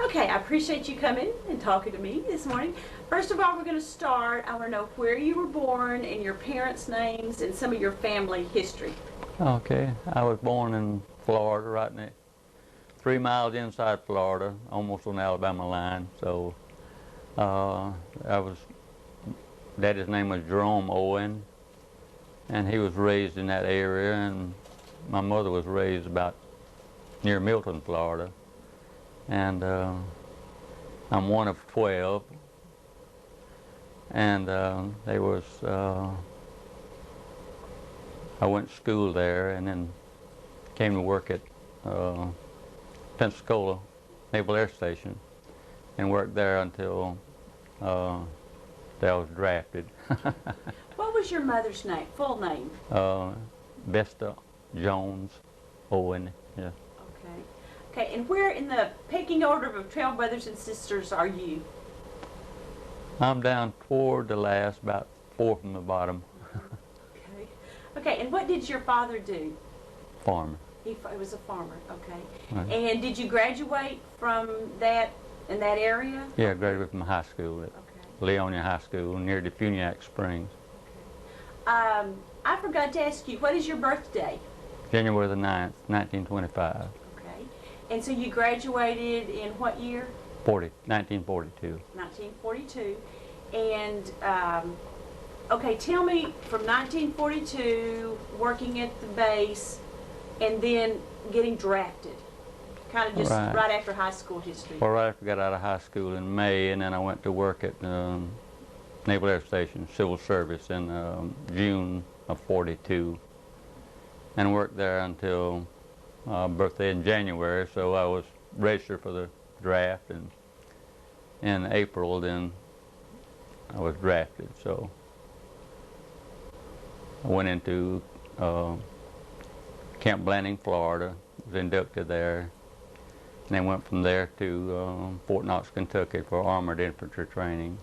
Okay, I appreciate you coming and talking to me this morning. First of all, we're going to start. I want to know where you were born and your parents' names and some of your family history. Okay, I was born in Florida, right near 3 miles inside Florida, almost on the Alabama line. So, Daddy's name was Jerome Owen, and he was raised in that area, and my mother was raised about near Milton, Florida. And I'm one of 12, and I went to school there and then came to work at Pensacola Naval Air Station and worked there until I was drafted. What was your mother's name, full name? Vesta Jones Owen, yeah. Okay. Okay, and where in the pecking order of 12 brothers and sisters are you? I'm down toward the last, about 4 from the bottom. Okay. Okay, and what did your father do? Farmer. He was a farmer, okay. Right. And did you graduate from that, in that area? Yeah, I graduated from high school at Leonia High School near Defuniak Springs. Okay. I forgot to ask you, what is your birthday? January the 9th, 1925. Okay. And so you graduated in what year? 1942. 1942. And, okay, tell me from 1942, working at the base, and then getting drafted. Kind of just right after high school history. Well, right after I got out of high school in May, and then I went to work at Naval Air Station, Civil Service, in June of 42. And worked there until birthday in January, so I was registered for the draft, and in April then I was drafted. So I went into Camp Blanding, Florida, was inducted there, and then went from there to Fort Knox, Kentucky for armored infantry training.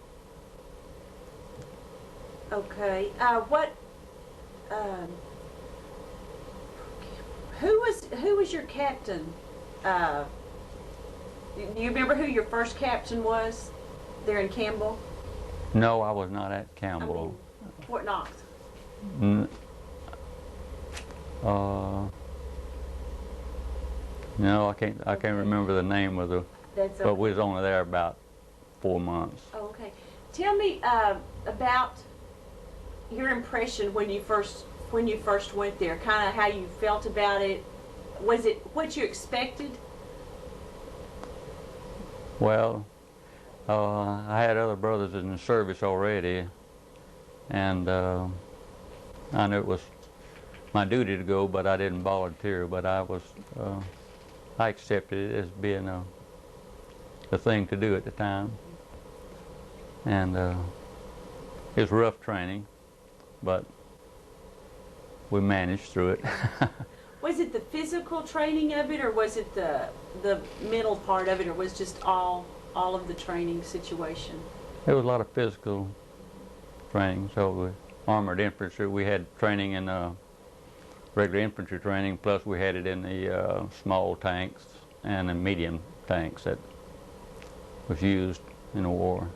Okay, who was your captain? Do you remember who your first captain was there in Campbell? No, I was not at Campbell. I mean, Fort Knox. No, I can't remember the name of the. That's okay. But we was only there about 4 months. Oh, okay. Tell me about your impression when you first went there. Kind of how you felt about it. Was it what you expected? Well, I had other brothers in the service already, and I knew it was my duty to go, but I didn't volunteer. But I accepted it as being the thing to do at the time, and it was rough training, but we managed through it. Was it the physical training of it, or was it the mental part of it, or was just all of the training situation? There was a lot of physical training. So with armored infantry, we had training in regular infantry training, plus we had it in the small tanks and the medium tanks that was used in the war.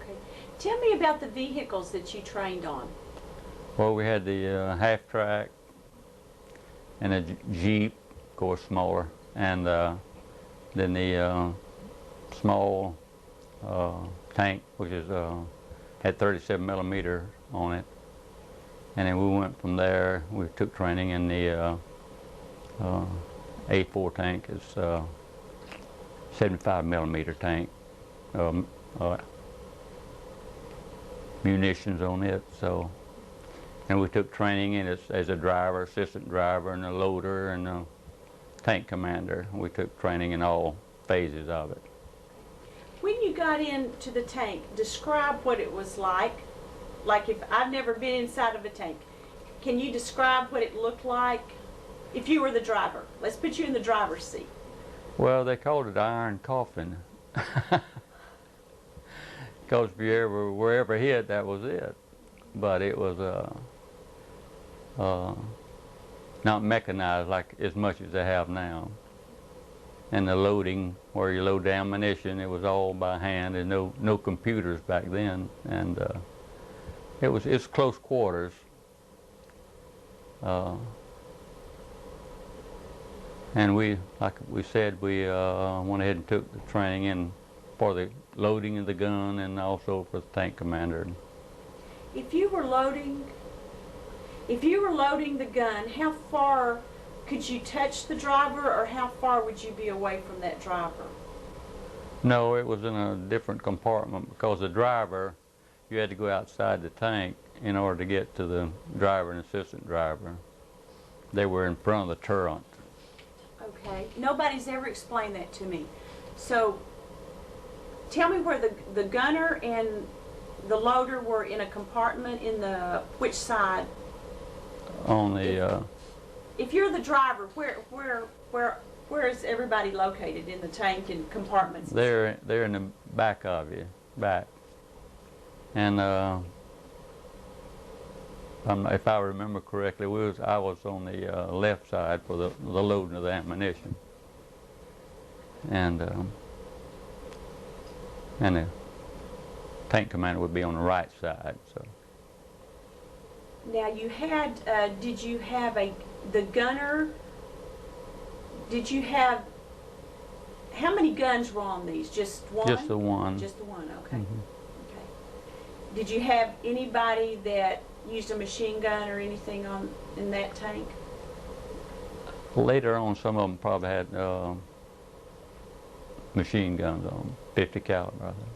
Okay. Tell me about the vehicles that you trained on. Well, we had the half-track and a Jeep, of course smaller, and then the small tank, which is had 37 millimeter on it. And then we went from there. We took training in the A4 tank. It's 75 millimeter tank. Munitions on it. So, and we took training in it as a driver, assistant driver, and a loader, and a tank commander. We took training in all phases of it. When you got into the tank, describe what it was like. Like, if I've never been inside of a tank, can you describe what it looked like if you were the driver? Let's put you in the driver's seat. Well, they called it iron coffin. Because if you ever were ever hit, that was it. But it was not mechanized like as much as they have now. and the loading, where you load the ammunition, it was all by hand, and no computers back then, and it's close quarters. And we, like we said, we went ahead and took the training in for the loading of the gun and also for the tank commander. If you were loading the gun, how far could you touch the driver, or how far would you be away from that driver? No, it was in a different compartment, because the driver, you had to go outside the tank in order to get to the driver and assistant driver. They were in front of the turret. Okay, nobody's ever explained that to me. So tell me where the gunner and the loader were in a compartment in the which side? On the if you're the driver, where is everybody located in the tank and compartments? they're in the back of you, back. And if I remember correctly, I was on the left side for the loading of the ammunition, and the tank commander would be on the right side. So. Now you had, did you have the gunner, did you have, how many guns were on these? Just one? Just the one. Just the one, okay. Mm-hmm. Okay. Did you have anybody that used a machine gun or anything in that tank? Later on, some of them probably had machine guns on, 50 caliber, I think.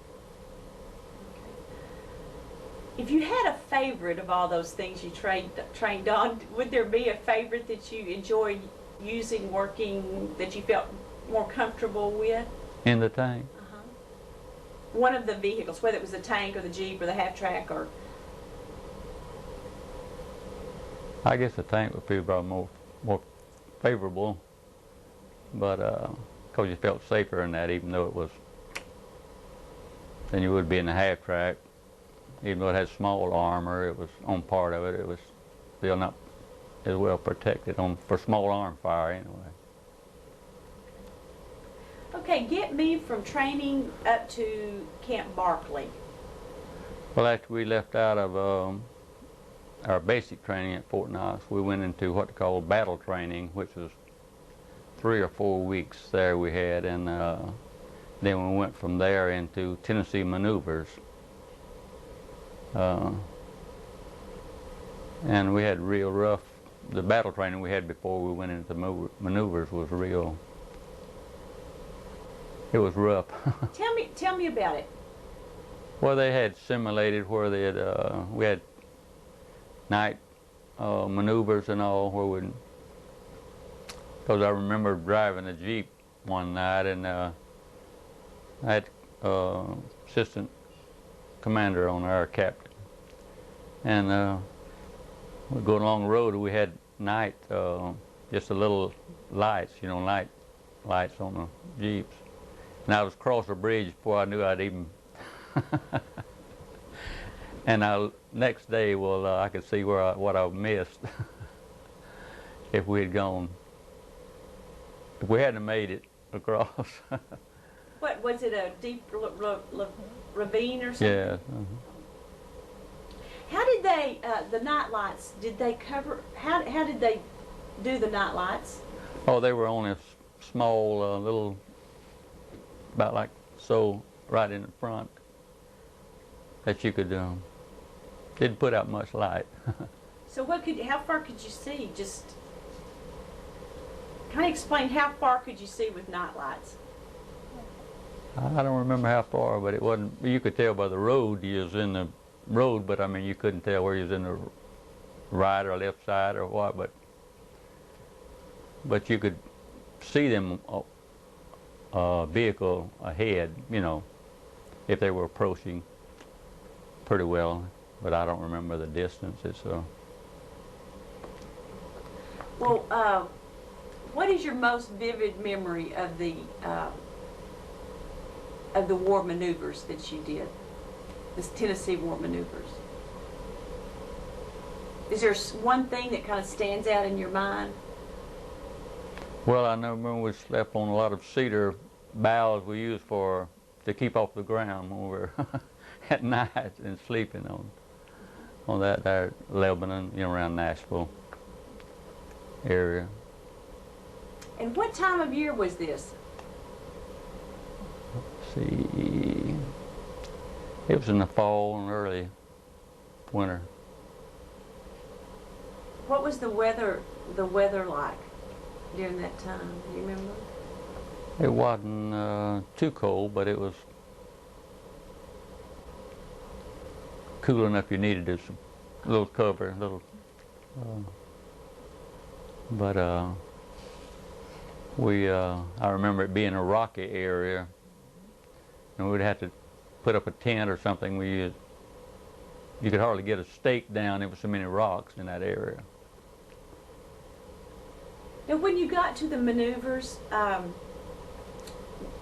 If you had a favorite of all those things you trained on, would there be a favorite that you enjoyed using, working, that you felt more comfortable with? In the tank? Uh-huh. One of the vehicles, whether it was the tank or the Jeep or the half-track, or... I guess the tank would be probably more favorable, but because you felt safer in that, even though it was, than you would be in the half-track. Even though it had small armor, it was on part of it. It was still not as well protected for small arm fire anyway. Okay, get me from training up to Camp Barkley. Well, after we left out of our basic training at Fort Knox, we went into what they call battle training, which was 3 or 4 weeks there we had, and then we went from there into Tennessee maneuvers. And we had real rough, the battle training we had before we went into the maneuvers was real, it was rough. Tell me about it. Well, they had simulated where they had, we had night maneuvers and all, where because I remember driving a Jeep one night, and I had assistant commander on our captain, and we were going along the road, and we had night, just a little lights, night lights on the Jeeps, and I was across a bridge before I knew I'd even and next day, well, I could see what I missed if we had gone, if we hadn't made it across. What was it, a deep ravine or something? Yeah. How did they, the night lights, did they cover, how did they do the night lights? Oh, they were only a small little, about like so, right in the front, that you could, didn't put out much light. So how far could you see? Just kind of explain, how far could you see with night lights? I don't remember how far, but it wasn't, you could tell by the road you was in the road, but I mean you couldn't tell where you was in the right or left side or what, but you could see them vehicle ahead, if they were approaching pretty well, but I don't remember the distances. So. Well, what is your most vivid memory of the war maneuvers that you did, this Tennessee war maneuvers? Is there one thing that kind of stands out in your mind? Well, I know remember we slept on a lot of cedar boughs we used to keep off the ground when we were at night and sleeping on that there Lebanon, around Nashville area. And what time of year was this? Let's see, it was in the fall and early winter. What was the weather like during that time? Do you remember? It wasn't too cold, but it was cool enough you needed a little cover, but I remember it being a rocky area, and we'd have to put up a tent or something. You could hardly get a stake down. There were so many rocks in that area. Now, when you got to the maneuvers,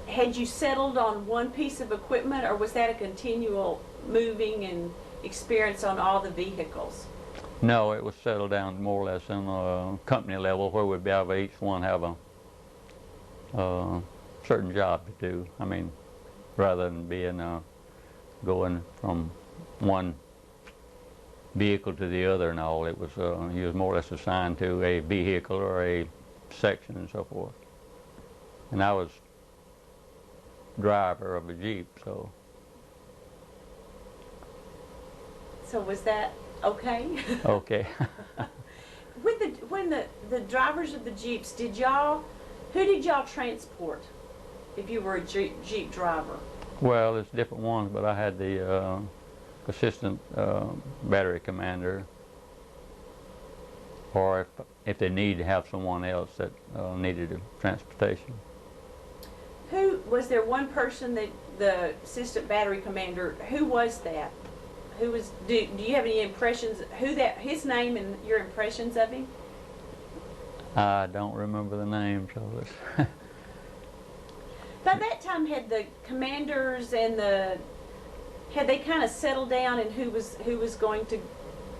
had you settled on one piece of equipment, or was that a continual moving and experience on all the vehicles? No, it was settled down more or less on a company level where we'd be able to each one have a certain job to do. I mean, rather than being going from one vehicle to the other and all, it was you was more or less assigned to a vehicle or a section and so forth. And I was driver of a Jeep, so. So was that okay? Okay. When the drivers of the Jeeps, who did y'all transport if you were a Jeep driver? Well, it's different ones, but I had the assistant battery commander, or if they need to have someone else that needed transportation. Was there one person that the assistant battery commander? Who was that? Who was? Do you have any impressions? His name and your impressions of him? I don't remember the name, so it's By that time, had the commanders and had they kind of settled down, and who was going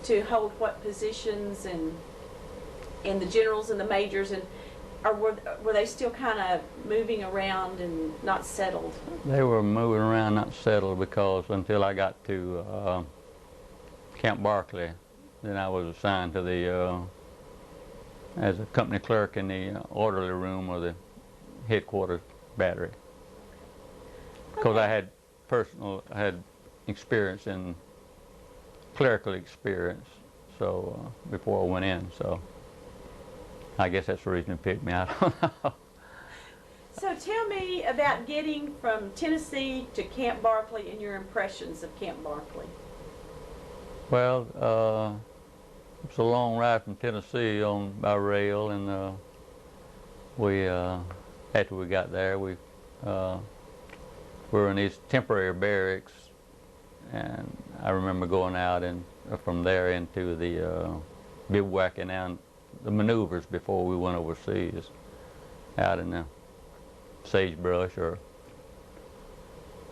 to hold what positions, and the generals and the majors, or were they still kind of moving around and not settled? They were moving around, not settled, because until I got to Camp Barkley, then I was assigned to as a company clerk in the orderly room of the headquarters battery. Because I had experience in clerical experience, so before I went in, so I guess that's the reason they picked me. I don't know. So tell me about getting from Tennessee to Camp Barkley and your impressions of Camp Barkley. Well, it's a long ride from Tennessee by rail, and after we got there, we were in these temporary barracks, and I remember going out and from there into the bivouacking out the maneuvers before we went overseas, out in the sagebrush or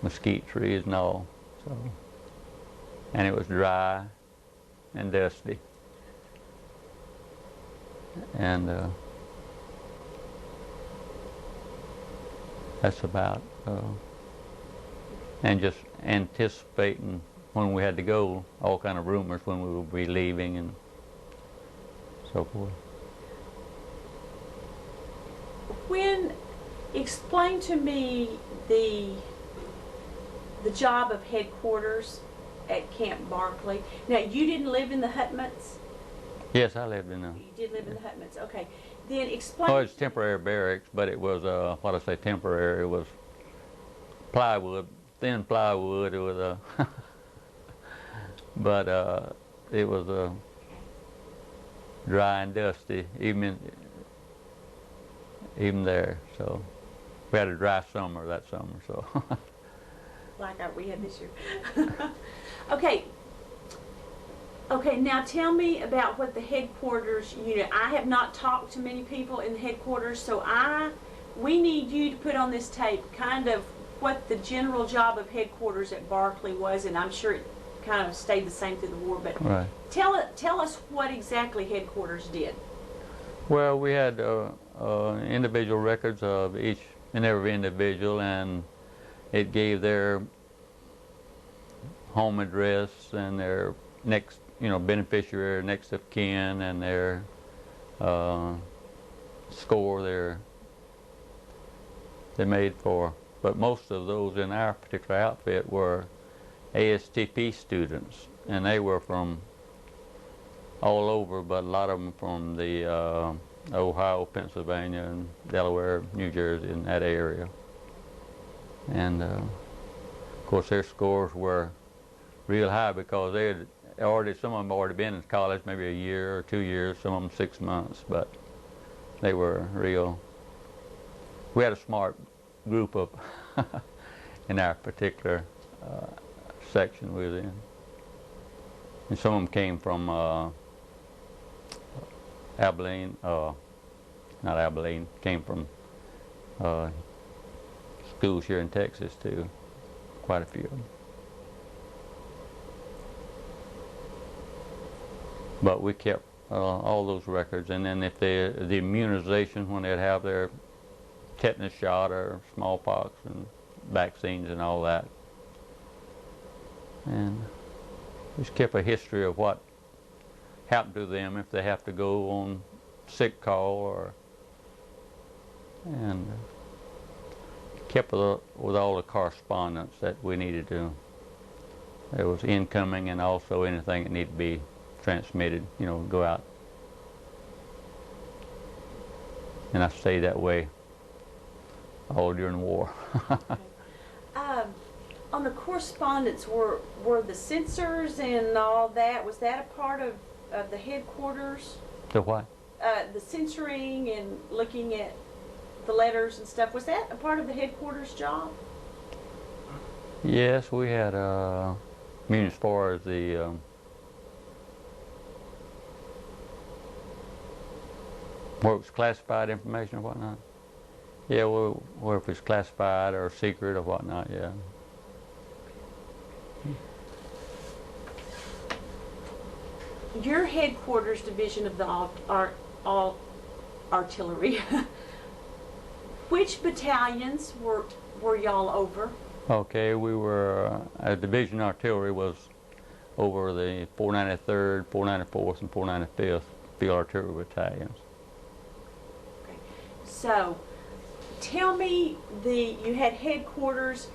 mesquite trees and all. So, and it was dry and dusty, and that's about. And just anticipating when we had to go, all kind of rumors when we would be leaving and so forth. Explain to me the job of headquarters at Camp Barkley. Now, you didn't live in the Hutments? Yes, I lived in You did live in the Hutments, okay. Then explain. Oh, it's temporary barracks, but it was, what I say temporary, it was plywood, thin plywood. It was but it was dry and dusty, even there. So we had a dry summer that summer. So like we had this year. Okay. Okay, now tell me about what the headquarters unit. I have not talked to many people in the headquarters, so we need you to put on this tape kind of what the general job of headquarters at Barkley was, and I'm sure it kind of stayed the same through the war, but tell us what exactly headquarters did. Well, we had individual records of each and every individual, and it gave their home address and their next, beneficiary, next of kin, and their score they made for. But most of those in our particular outfit were ASTP students, and they were from all over, but a lot of them from the Ohio, Pennsylvania, and Delaware, New Jersey, in that area. And of course their scores were real high because they had some of them already been in college, maybe a year or 2 years, some of them 6 months, but they were we had a smart group of in our particular section we was in. And some of them came from Abilene, not Abilene, came from schools here in Texas too, quite a few of them. But we kept all those records, and then if the immunization, when they'd have their tetanus shot or smallpox and vaccines and all that. And just kept a history of what happened to them if they have to go on sick call, and kept with all the correspondence that we needed to. There was incoming and also anything that needed to be transmitted, go out. And I stayed that way all during the war. Okay. On the correspondence, were the censors and all that, was that a part of the headquarters? The what? The censoring and looking at the letters and stuff, was that a part of the headquarters job? Yes, we had, I mean, as far as the where it was classified information or whatnot. Yeah, well, where if it's classified or secret or whatnot, yeah. Your headquarters division of the all artillery, which battalions were y'all over? Okay, we were, Division Artillery was over the 493rd, 494th, and 495th Field Artillery Battalions. Okay. So, tell me, you had headquarters,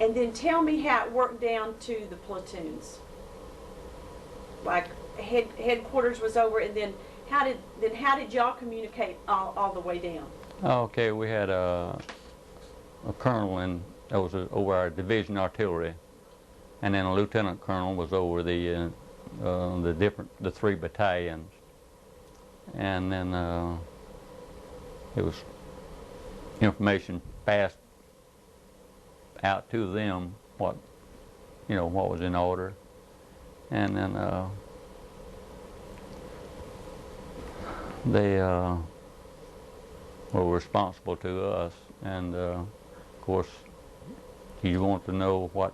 and then tell me how it worked down to the platoons. Like headquarters was over, and then how did y'all communicate all the way down? Okay, we had a colonel that was over our division artillery, and then a lieutenant colonel was over the three battalions, and then it was information passed out to them what was in order, and then they were responsible to us, and of course you want to know what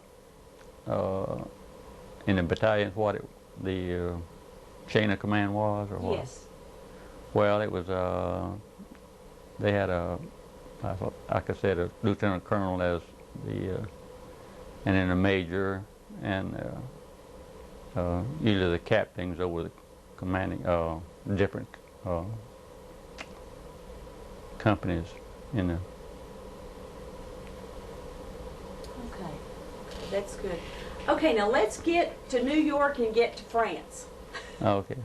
in the battalions what the chain of command was, or what? Yes. Well, it was they had like I said, a lieutenant colonel as and then a major, and usually the captains over the commanding different companies in the. Okay, that's good. Okay, now let's get to New York and get to France. Okay.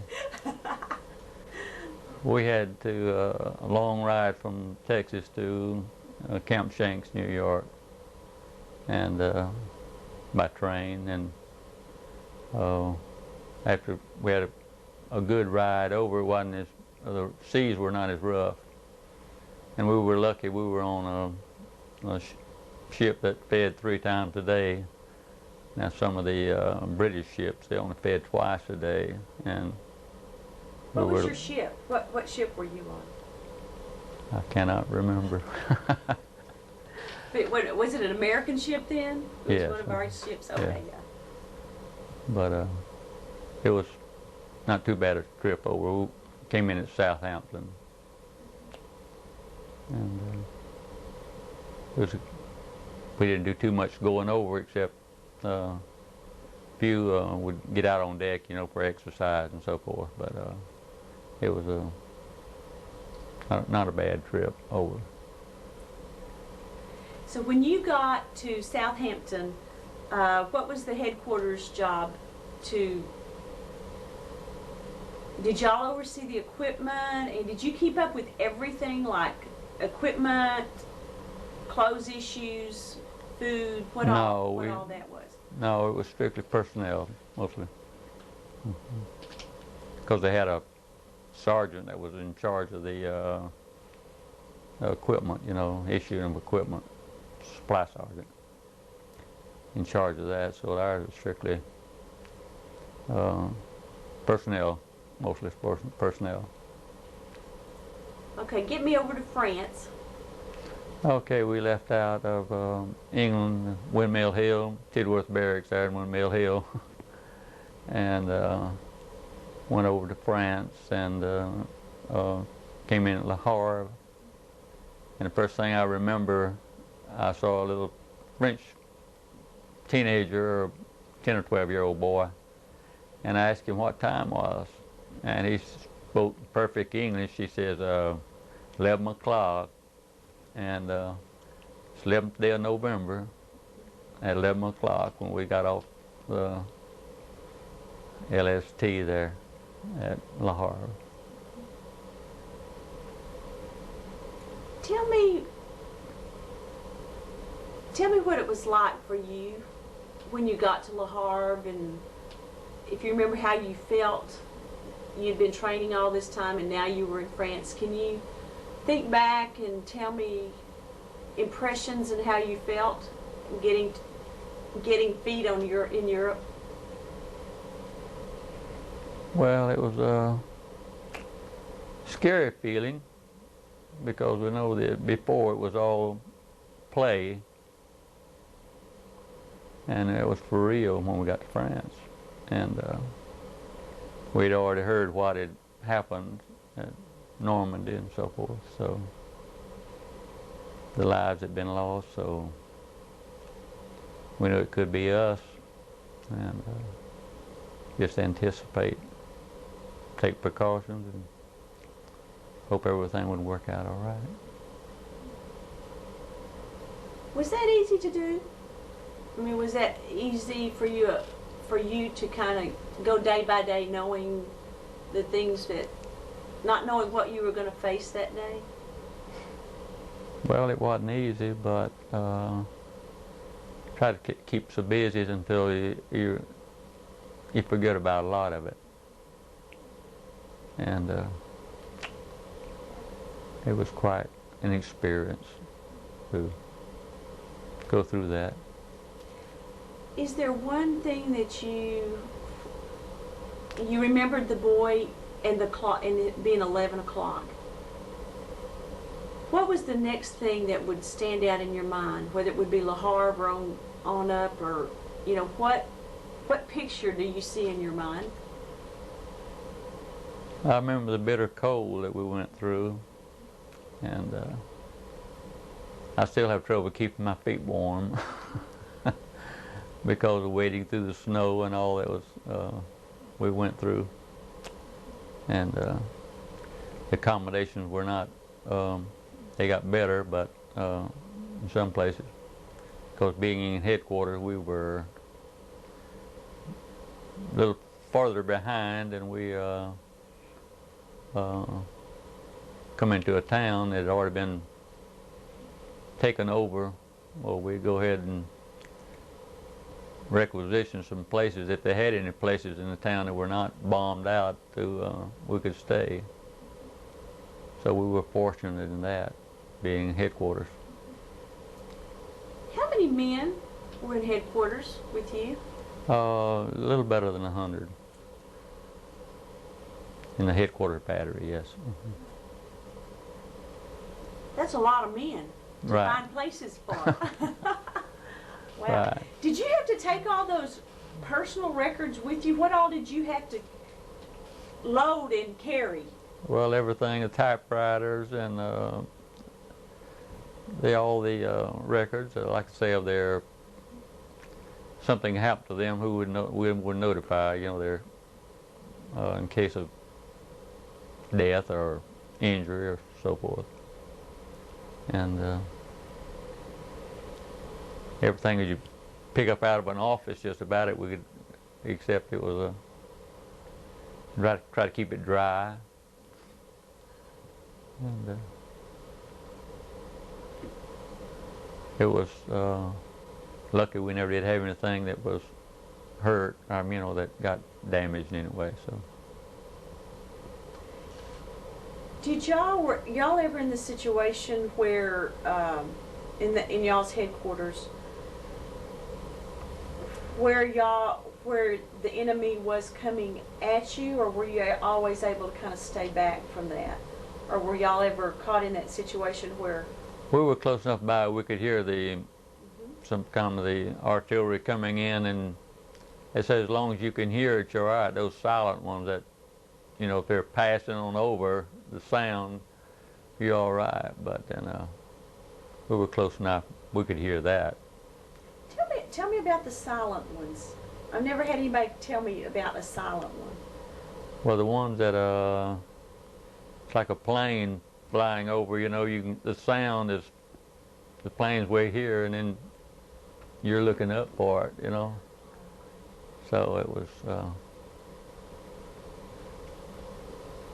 We had a long ride from Texas to Camp Shanks, New York, and by train, and after we had a good ride over, the seas were not as rough, and we were lucky. We were on a ship that fed 3 times a day. Now some of the British ships, they only fed twice a day, and what was your ship? What ship were you on? I cannot remember. But was it an American ship then? It was yes. one of our ships. Okay, yeah. But it was not too bad a trip over. We came in at Southampton, And we didn't do too much going over, except few would get out on deck, you know, for exercise and so forth. But it was not a bad trip over. So when you got to Southampton, what was the headquarters job to? Did y'all oversee the equipment, and did you keep up with everything, like equipment, clothes issues, food, what all that was? No, it was strictly personnel, mostly. Because they had a sergeant that was in charge of the equipment, you know, issuing of equipment, supply sergeant, in charge of that. So ours was strictly personnel, mostly personnel. Okay, get me over to France. Okay, we left out of England, Windmill Hill, Tidworth Barracks there in Windmill Hill, and went over to France and came in at Le Havre. And the first thing I remember, I saw a little French teenager, or 10 or 12-year-old boy, and I asked him what time was, and he spoke perfect English. He says 11 o'clock. And it's 11th day of November at 11 o'clock when we got off the LST there at Le Havre. Tell me what it was like for you when you got to Le Havre, and if you remember how you felt. You'd been training all this time and now you were in France. Can you think back and tell me impressions and how you felt getting feet on in Europe? Well, it was a scary feeling, because we know that before it was all play, and it was for real when we got to France. And we'd already heard what had happened at Normandy and so forth, so the lives had been lost, so we knew it could be us, and just anticipate, take precautions, and hope everything would work out all right. Was that easy to do? I mean, was that easy for you to kind of go day by day knowing the things that, not knowing what you were going to face that day? Well, it wasn't easy, but try to keep so busy until you forget about a lot of it. And it was quite an experience to go through that. Is there one thing that you remembered, the boy and the clock, and it being 11 o'clock? What was the next thing that would stand out in your mind, whether it would be Le Havre or on up, or, you know, what picture do you see in your mind? I remember the bitter cold that we went through, and I still have trouble keeping my feet warm because of wading through the snow and all that was we went through. And the accommodations were not, they got better, but in some places, because being in headquarters, we were a little farther behind, and we come into a town that had already been taken over. Well, we'd go ahead and requisition some places, if they had any places in the town that were not bombed out, we could stay. So we were fortunate in that, being headquarters. How many men were in headquarters with you? A little better than 100. In the headquarters battery, yes. Mm-hmm. That's a lot of men to Right. find places for. Wow. Right. Did you have to take all those personal records with you? What all did you have to load and carry? Well, everything, the typewriters and all the records, like I say, of their something happened to them, who would notify, you know, their in case of death or injury or so forth. And everything that you pick up out of an office, just about it, we could, except it was try to keep it dry. And it was lucky we never did have anything that was hurt, you know, that got damaged in any way. So. Did y'all ever in the situation where in y'all's headquarters where the enemy was coming at you, or were you always able to kind of stay back from that, or were y'all ever caught in that situation where we were close enough by we could hear some kind of the artillery coming in, and it says as long as you can hear it, you're all right. Those silent ones that, you know, if they're passing on over the sound, you're all right. But then we were close enough, we could hear that. Tell me about the silent ones. I've never had anybody tell me about a silent one. Well, the ones that it's like a plane flying over. You know, the sound is the plane's way here, and then you're looking up for it. You know, so it was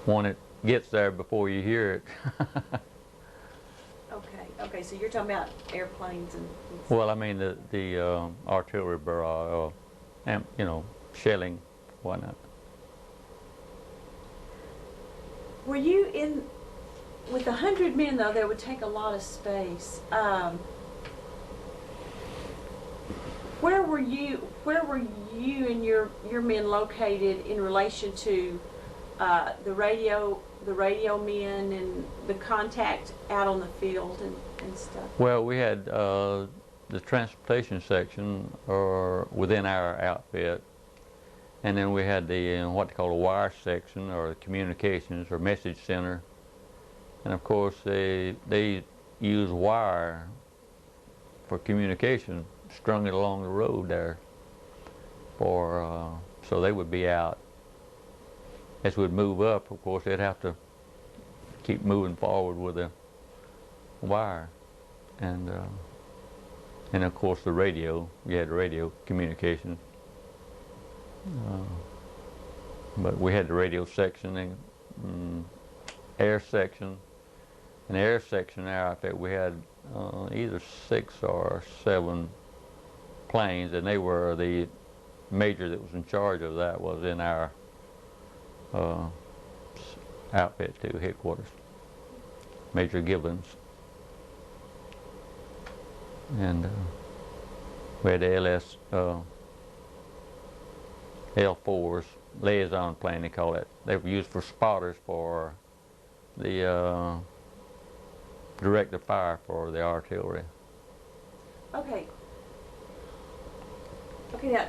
one that gets there before you hear it. Okay, so you're talking about airplanes and well, I mean the artillery barrage, you know, shelling, whatnot. Were you in, with 100 men though, that would take a lot of space. Where were you and your men located in relation to the radio men and the contact out on the field and stuff? Well, we had the transportation section or within our outfit, and then we had the what they call a wire section, or the communications or message center, and of course they use wire for communication, strung it along the road there, for so they would be out. As we'd move up, of course, they'd have to keep moving forward with the wire, and of course the radio. We had radio communication, but we had the radio section and air section. In the air section there, I think we had either 6 or 7 planes, and they were the major that was in charge of that was in our outfit to headquarters, Major Gibbons. And we had the L4s, liaison plane they call it. They were used for spotters for the directed fire for the artillery. Okay, now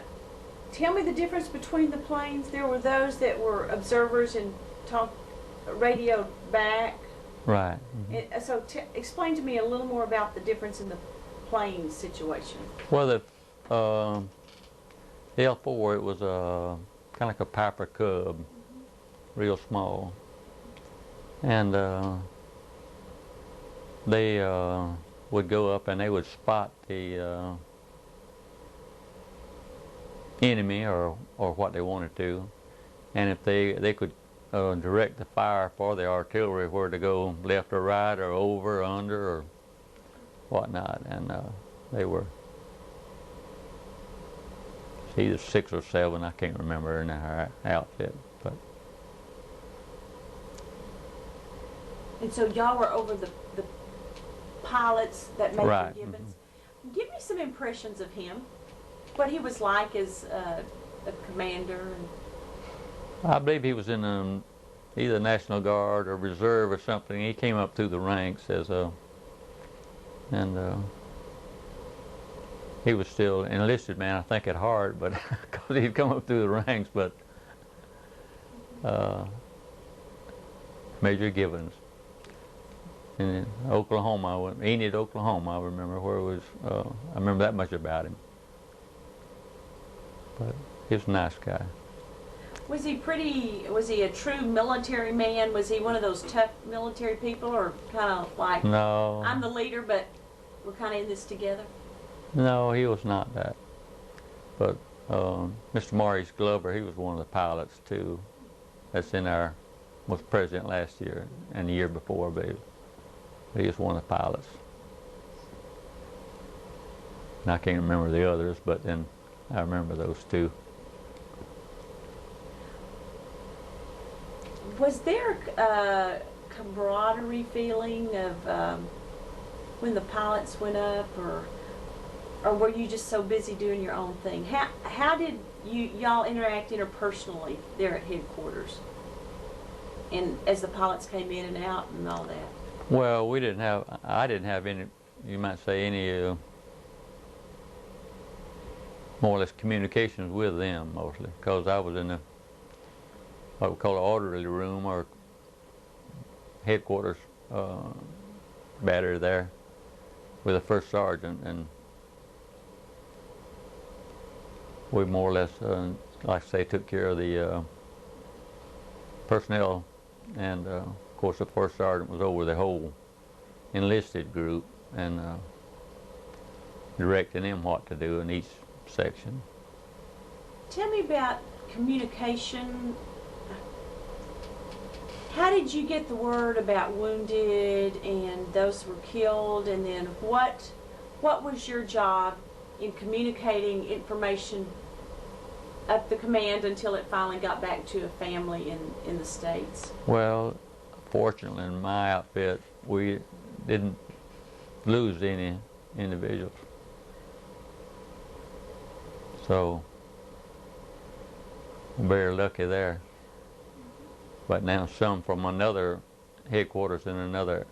tell me the difference between the planes. There were those that were observers and radioed back. Right. Mm-hmm. And so explain to me a little more about the difference in the plane situation. Well, the L4, it was kind of like a Piper Cub, real small, and they would go up and they would spot the enemy or what they wanted to, and if they could direct the fire for the artillery where to go, left or right or over or under or whatnot, and they were either 6 or 7, I can't remember, in our outfit. But and so y'all were over the pilots that Major right. Gibbons. Mm-hmm. Give me some impressions of him. What he was like as a commander. I believe he was in either National Guard or Reserve or something. He came up through the ranks as he was still an enlisted man, I think, at heart, but because he'd come up through the ranks. But Major Gibbons. in Oklahoma, Enid, Oklahoma. I remember where it was. I remember that much about him. But he was a nice guy. Was he a true military man? Was he one of those tough military people, or kind of like, No. I'm the leader, but we're kind of in this together? No, he was not that. But Mr. Maurice Glover, he was one of the pilots too. That's was president last year and the year before, but he was one of the pilots. And I can't remember the others, but then I remember those two. Was there a camaraderie feeling of when the pilots went up, or were you just so busy doing your own thing? How did y'all interact interpersonally there at headquarters, and as the pilots came in and out and all that? Well, I didn't have any, you might say, any more or less communications with them mostly, because I was in the what we call the orderly room or headquarters battery there with the first sergeant, and we more or less, like I say, took care of the personnel, and of course the first sergeant was over the whole enlisted group and directing them what to do in each section. Tell me about communication. How did you get the word about wounded and those who were killed, and then what was your job in communicating information up the command until it finally got back to a family in the States? Well, fortunately in my outfit we didn't lose any individuals. So, I'm very lucky there. But now some from another headquarters in another,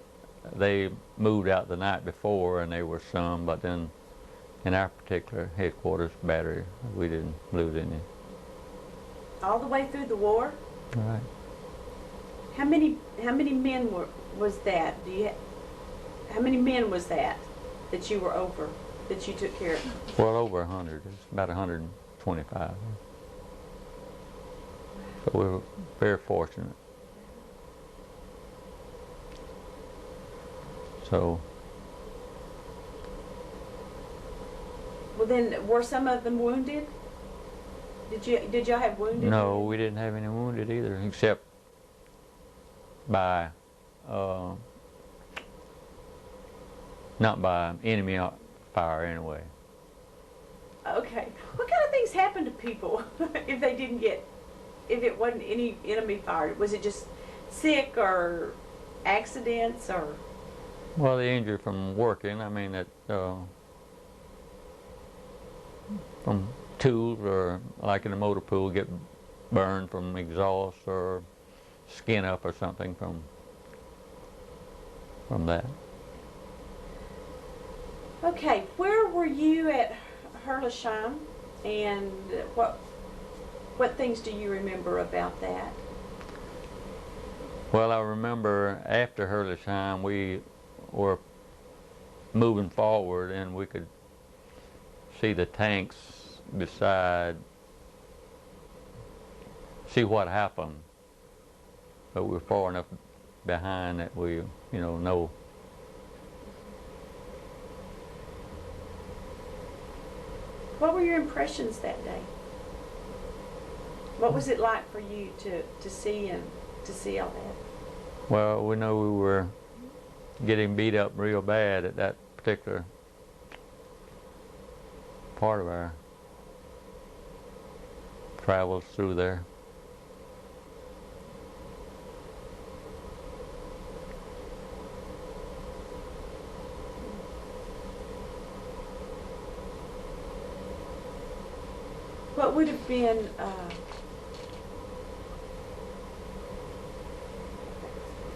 they moved out the night before, and there were some, but then in our particular headquarters battery, we didn't lose any. All the way through the war? Right. How many men was that? How many men was that you were over, that you took care of? Well, over 100. It's about 125. So we were very fortunate. So. Well, then, were some of them wounded? Did y'all have wounded? No, we didn't have any wounded either, except by not by enemy fire anyway. Okay. What kind of things happened to people if they didn't get, if it wasn't any enemy fire? Was it just sick or accidents or? Well, the injury from working, I mean, that from tools, or like in a motor pool, get burned from exhaust or skin up or something from that. Okay, where were you at Herlesheim, and what things do you remember about that? Well, I remember after Herlesheim we were moving forward, and we could see the tanks beside, see what happened, but we were far enough behind that we, know. What were your impressions that day? What was it like for you to see all that? Well, we know we were getting beat up real bad at that particular part of our travels through there. What would have been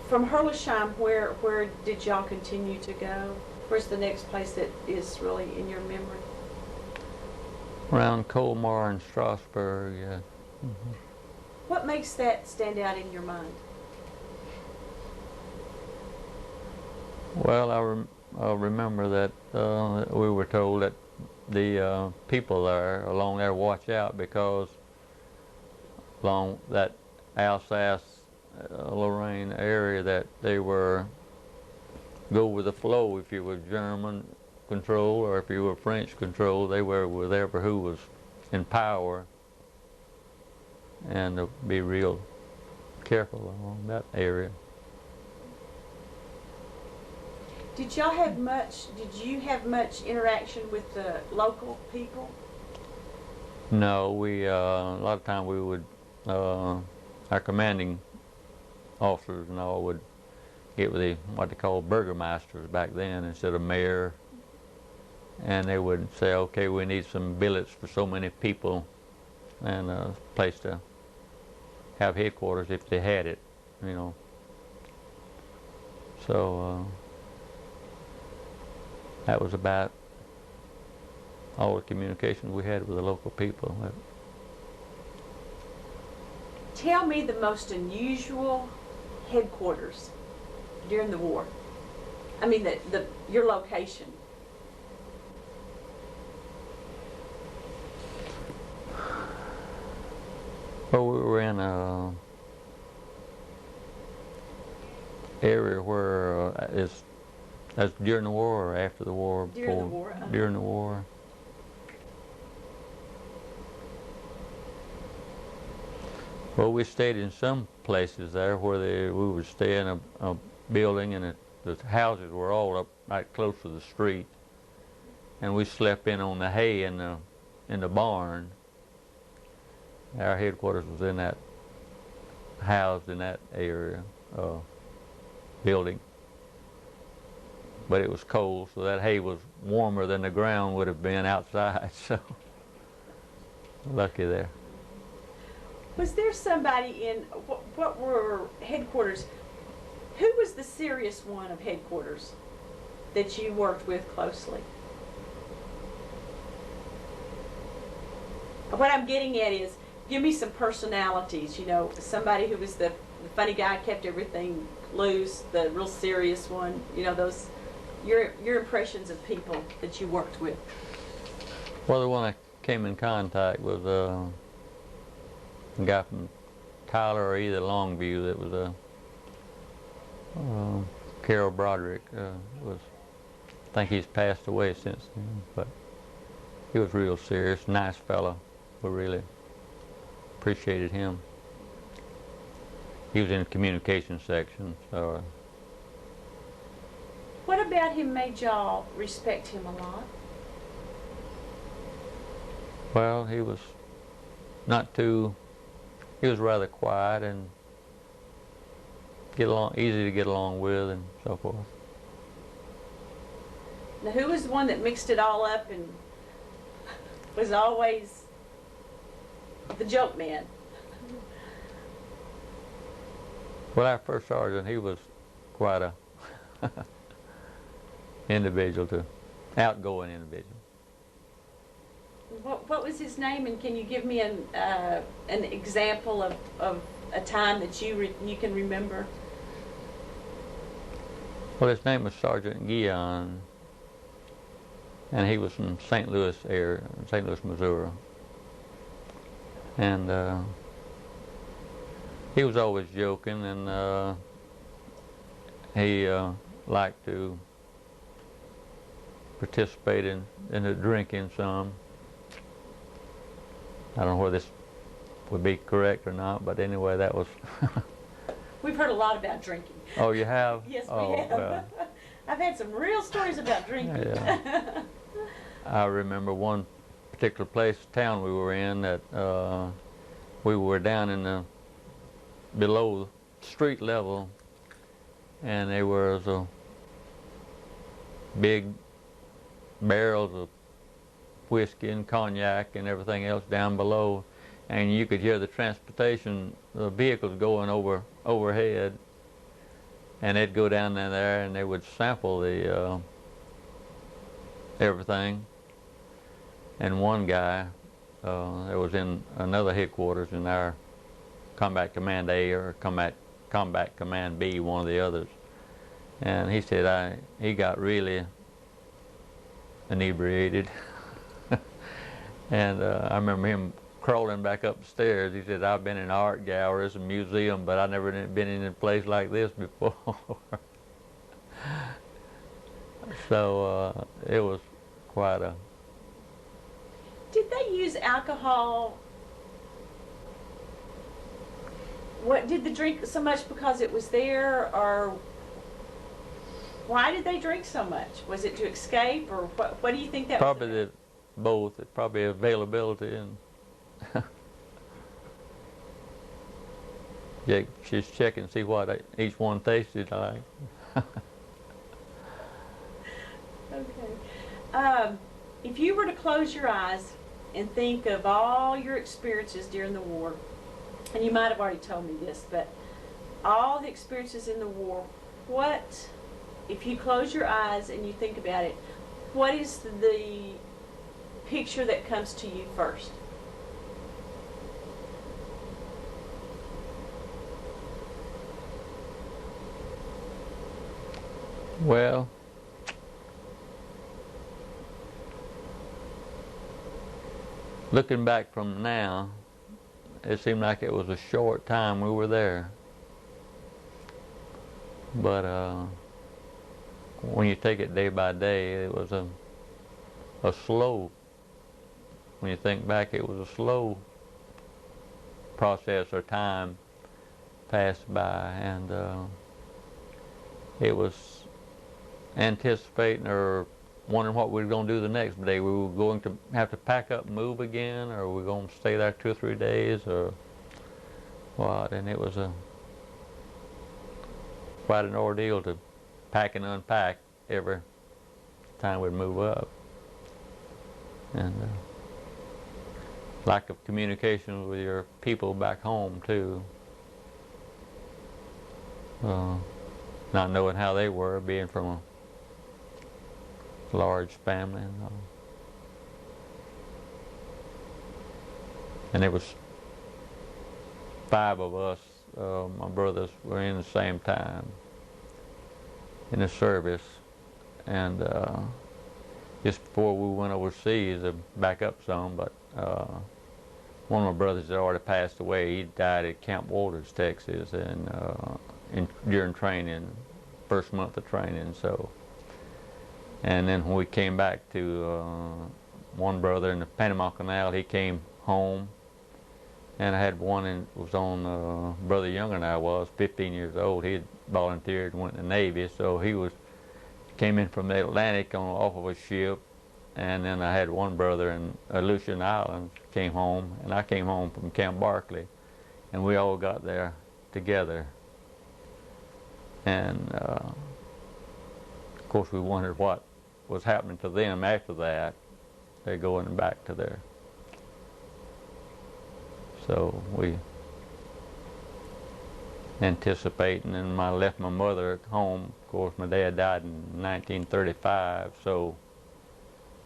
from Herlesheim, where did y'all continue to go? Where's the next place that is really in your memory? Around Colmar and Strasbourg, yeah. Mm-hmm. What makes that stand out in your mind? Well, I remember that we were told that the people there along there watch out because along that Alsace, Lorraine area that they were go with the flow. If you were German control or if you were French control, they were with whoever who was in power, and to be real careful along that area. Did you have much interaction with the local people? No, we a lot of time we would our commanding officers and all would get with what they called burgomasters back then instead of mayor, and they would say, okay, we need some billets for so many people and a place to have headquarters if they had it, you know. So that was about all the communications we had with the local people. Tell me the most unusual headquarters during the war. I mean, your location. Well, we were in a area where that's during the war or after the war? During the war. During the war. Well, we stayed in some places there where we would stay in a building, and the houses were all up right close to the street, and we slept in on the hay in the barn. Our headquarters was in that, housed in that area, building. But it was cold, so that hay was warmer than the ground would have been outside, so lucky there. Was there somebody in, what were headquarters, who was the serious one of headquarters that you worked with closely? What I'm getting at is, give me some personalities, you know, somebody who was the funny guy, kept everything loose, the real serious one, you know, those, your impressions of people that you worked with. Well, the one I came in contact with a guy from Tyler or either Longview that was Carol Broderick. I think he's passed away since then, but he was real serious, nice fellow. We really appreciated him. He was in the communication section, so. What about him made y'all respect him a lot? Well, he was he was rather quiet and easy to get along with and so forth. Now, who was the one that mixed it all up and was always the joke man? Well, our first sergeant, he was quite a outgoing individual. What was his name, and can you give me an example of a time that you can remember? Well, his name was Sergeant Guion, and he was from St. Louis area, St. Louis, Missouri. And he was always joking, and he liked to participate in the drinking some. I don't know whether this would be correct or not, but anyway, that was. We've heard a lot about drinking. Oh, you have? Yes, we oh, have. Well. I've had some real stories about drinking. Yeah. I remember one particular town we were in that we were down in below street level, and there was a big barrels of whiskey and cognac and everything else down below, and you could hear the transportation, the vehicles going overhead, and they'd go down there and they would sample the everything. And one guy that was in another headquarters in our Combat Command A or Combat Command B, one of the others, And he said he got really inebriated. And I remember him crawling back up the stairs. He said, I've been in art galleries and museums, but I've never been in a place like this before. So it was quite a... Did they use alcohol? What did they drink so much because it was there, or why did they drink so much? Was it to escape, or what do you think that Probably was? both. Probably availability and just check and see what each one tasted like. Okay. If you were to close your eyes and think of all your experiences during the war, and you might have already told me this, but all the experiences in the war, what, if you close your eyes and you think about it, what is the picture that comes to you first? Well, looking back from now, it seemed like it was a short time we were there. But when you take it day by day, it was a slow, when you think back, it was a slow process or time passed by, and it was anticipating or wondering what we were going to do the next day. We were going to have to pack up and move again, or we were going to stay there 2 or 3 days, or what. And it was quite an ordeal to pack and unpack every time we'd move up. And lack of communication with your people back home too. Not knowing how they were, being from a large family. And there was 5 of us. My brothers were in the same time in the service, and just before we went overseas, to back up some, but one of my brothers had already passed away. He died at Camp Walters, Texas, and during training, first month of training. So, and then when we came back to one brother in the Panama Canal, he came home, and I had one and was on brother younger than I was, 15 years old. He had volunteered and went in the Navy, so he came in from the Atlantic off of a ship. And then I had one brother in Aleutian Islands came home, and I came home from Camp Barkley, and we all got there together. And of course we wondered what was happening to them after that. They're going back to their... So we anticipating, and I left my mother at home. Of course, my dad died in 1935, so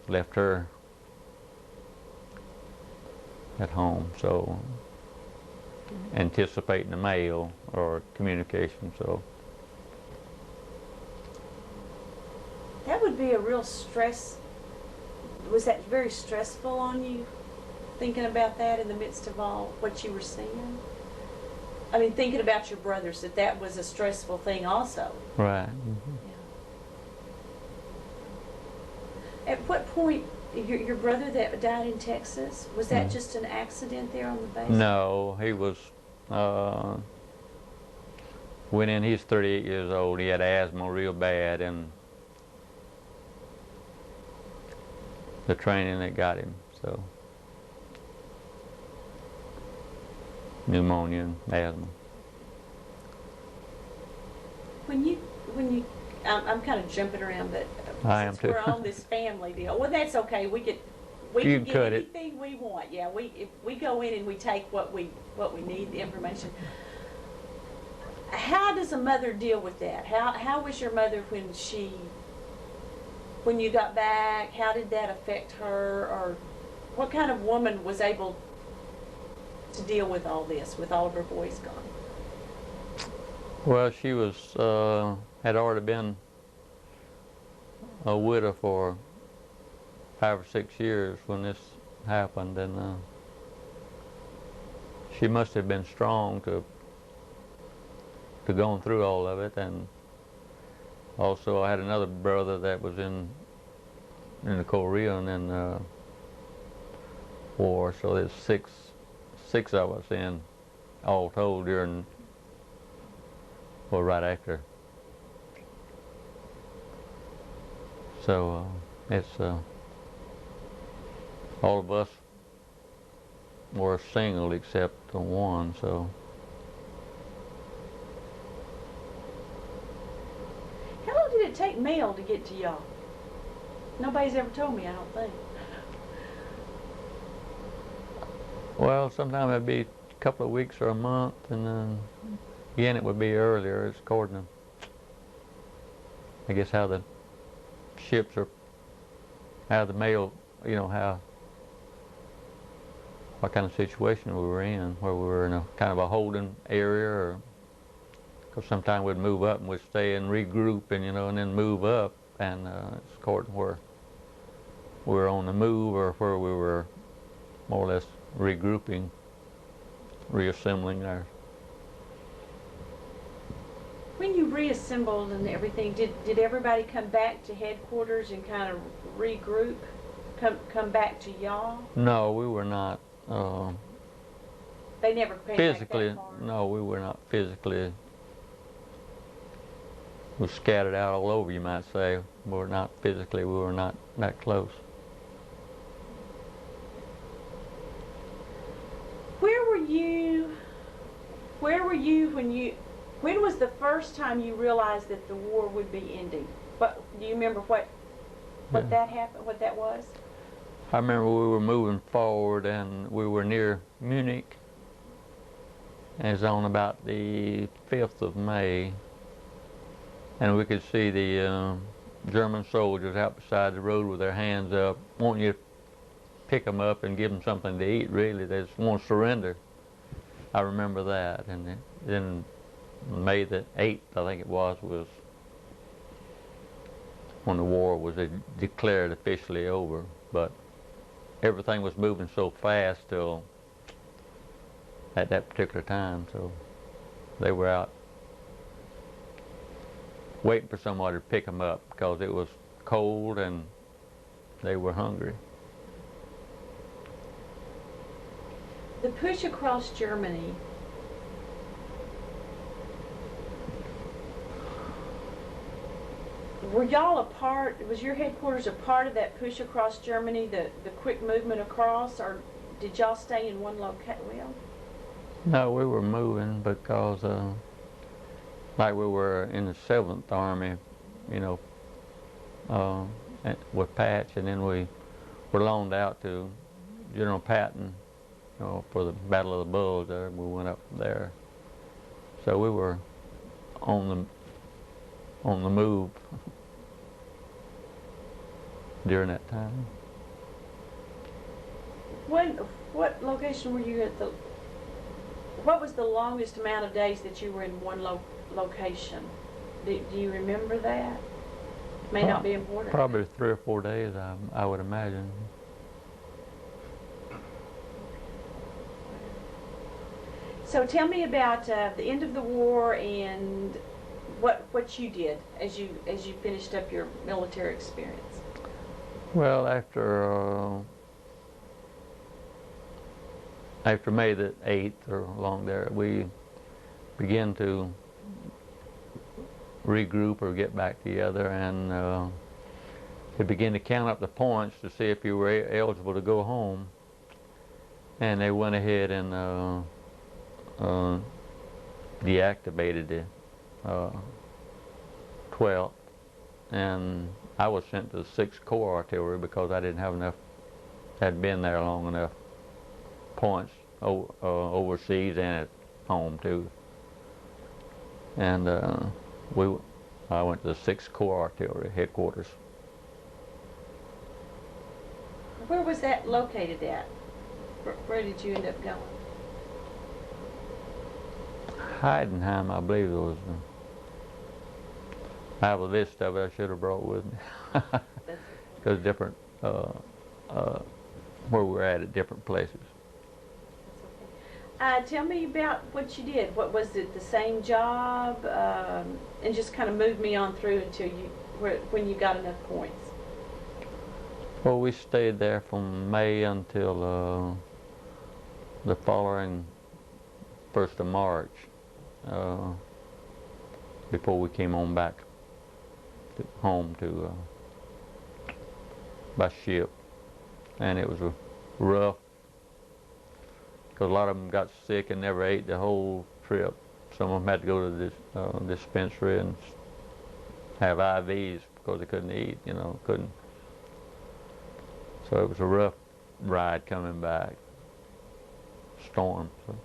left her at home. So anticipating the mail or communication. So That would be a real stress. Was that very stressful on you, thinking about that in the midst of all what you were seeing? I mean, thinking about your brothers, that was a stressful thing also. right. Mm-hmm. Yeah. At what point, your brother that died in Texas, was that just an accident there on the base? No, he was, went in, he's 38 years old. He had asthma real bad, and the training that got him, so pneumonia and asthma. I'm kind of jumping around, but I am since too. we're on this family deal, well, that's okay. We You can can get cut it. anything we want. Yeah, if we go in and we take what we need, the information. How does a mother deal with that? How was your mother when you got back? How did that affect her, or what kind of woman was able to deal with all this, with all of her boys gone? Well, she was had already been a widow for 5 or 6 years when this happened, and she must have been strong to going through all of it. And also I had another brother that was in the Korean and war, so there's six of us in all told during, well, right after. So it's all of us were single except one. So How long did it take mail to get to y'all? Nobody's ever told me, I don't think. well, sometimes it'd be a couple of weeks or a month, and then again it would be earlier. It's according to, I guess, how the ships are, how the mail, you know, what kind of situation we were in, where we were in a kind of a holding area, or because sometimes we'd move up and we'd stay and regroup, and you know, and then move up, and it's according to where we were on the move or where we were more or less regrouping, reassembling there. When you reassembled and everything, did everybody come back to headquarters and kind of regroup? Come back to y'all? No, we were not. They never came Physically, back that far? no, we were not physically. We were scattered out all over, you might say. We were not physically, we were not that close. Where were you when was the first time you realized that the war would be ending? Do you remember what that happened, what that was? I remember we were moving forward and we were near Munich. And it was on about the 5th of May. And we could see the German soldiers out beside the road with their hands up, wanting you to pick them up and give them something to eat, really. They just won't surrender. I remember that. And then May the 8th, I think it was when the war was declared officially over. But everything was moving so fast till at that particular time, so they were out waiting for somebody to pick them up because it was cold and they were hungry. The push across Germany, were y'all a part, was your headquarters a part of that push across Germany, the quick movement across, or did y'all stay in one location? Well, no, we were moving because like we were in the 7th Army, you know, with Patch, and then we were loaned out to General Patton, you know, for the Battle of the Bulge there. We went up there. So we were on the move during that time. What location were you at what was the longest amount of days that you were in one location? Do you remember that? May not be important. Probably 3 or 4 days, I would imagine. So tell me about the end of the war and what you did as you finished up your military experience. Well, after May the 8th or along there, we began to regroup or get back together, and they began to count up the points to see if you were eligible to go home. And they went ahead and deactivated the 12th, and I was sent to the 6th Corps Artillery because I didn't have enough, had been there long enough points overseas and at home too. And I went to the 6th Corps Artillery headquarters. Where was that located at? Where did you end up going? Heidenheim, I believe it was. I have a list of it I should have brought with me. Because different, where we're at different places. Tell me about what you did. What was it? The same job, and just kind of move me on through until when you got enough points. Well, we stayed there from May until the following 1st of March, before we came on back home to by ship, and it was rough because a lot of them got sick and never ate the whole trip. Some of them had to go to this dispensary and have IVs because they couldn't eat, couldn't. So it was a rough ride coming back. Storm. So.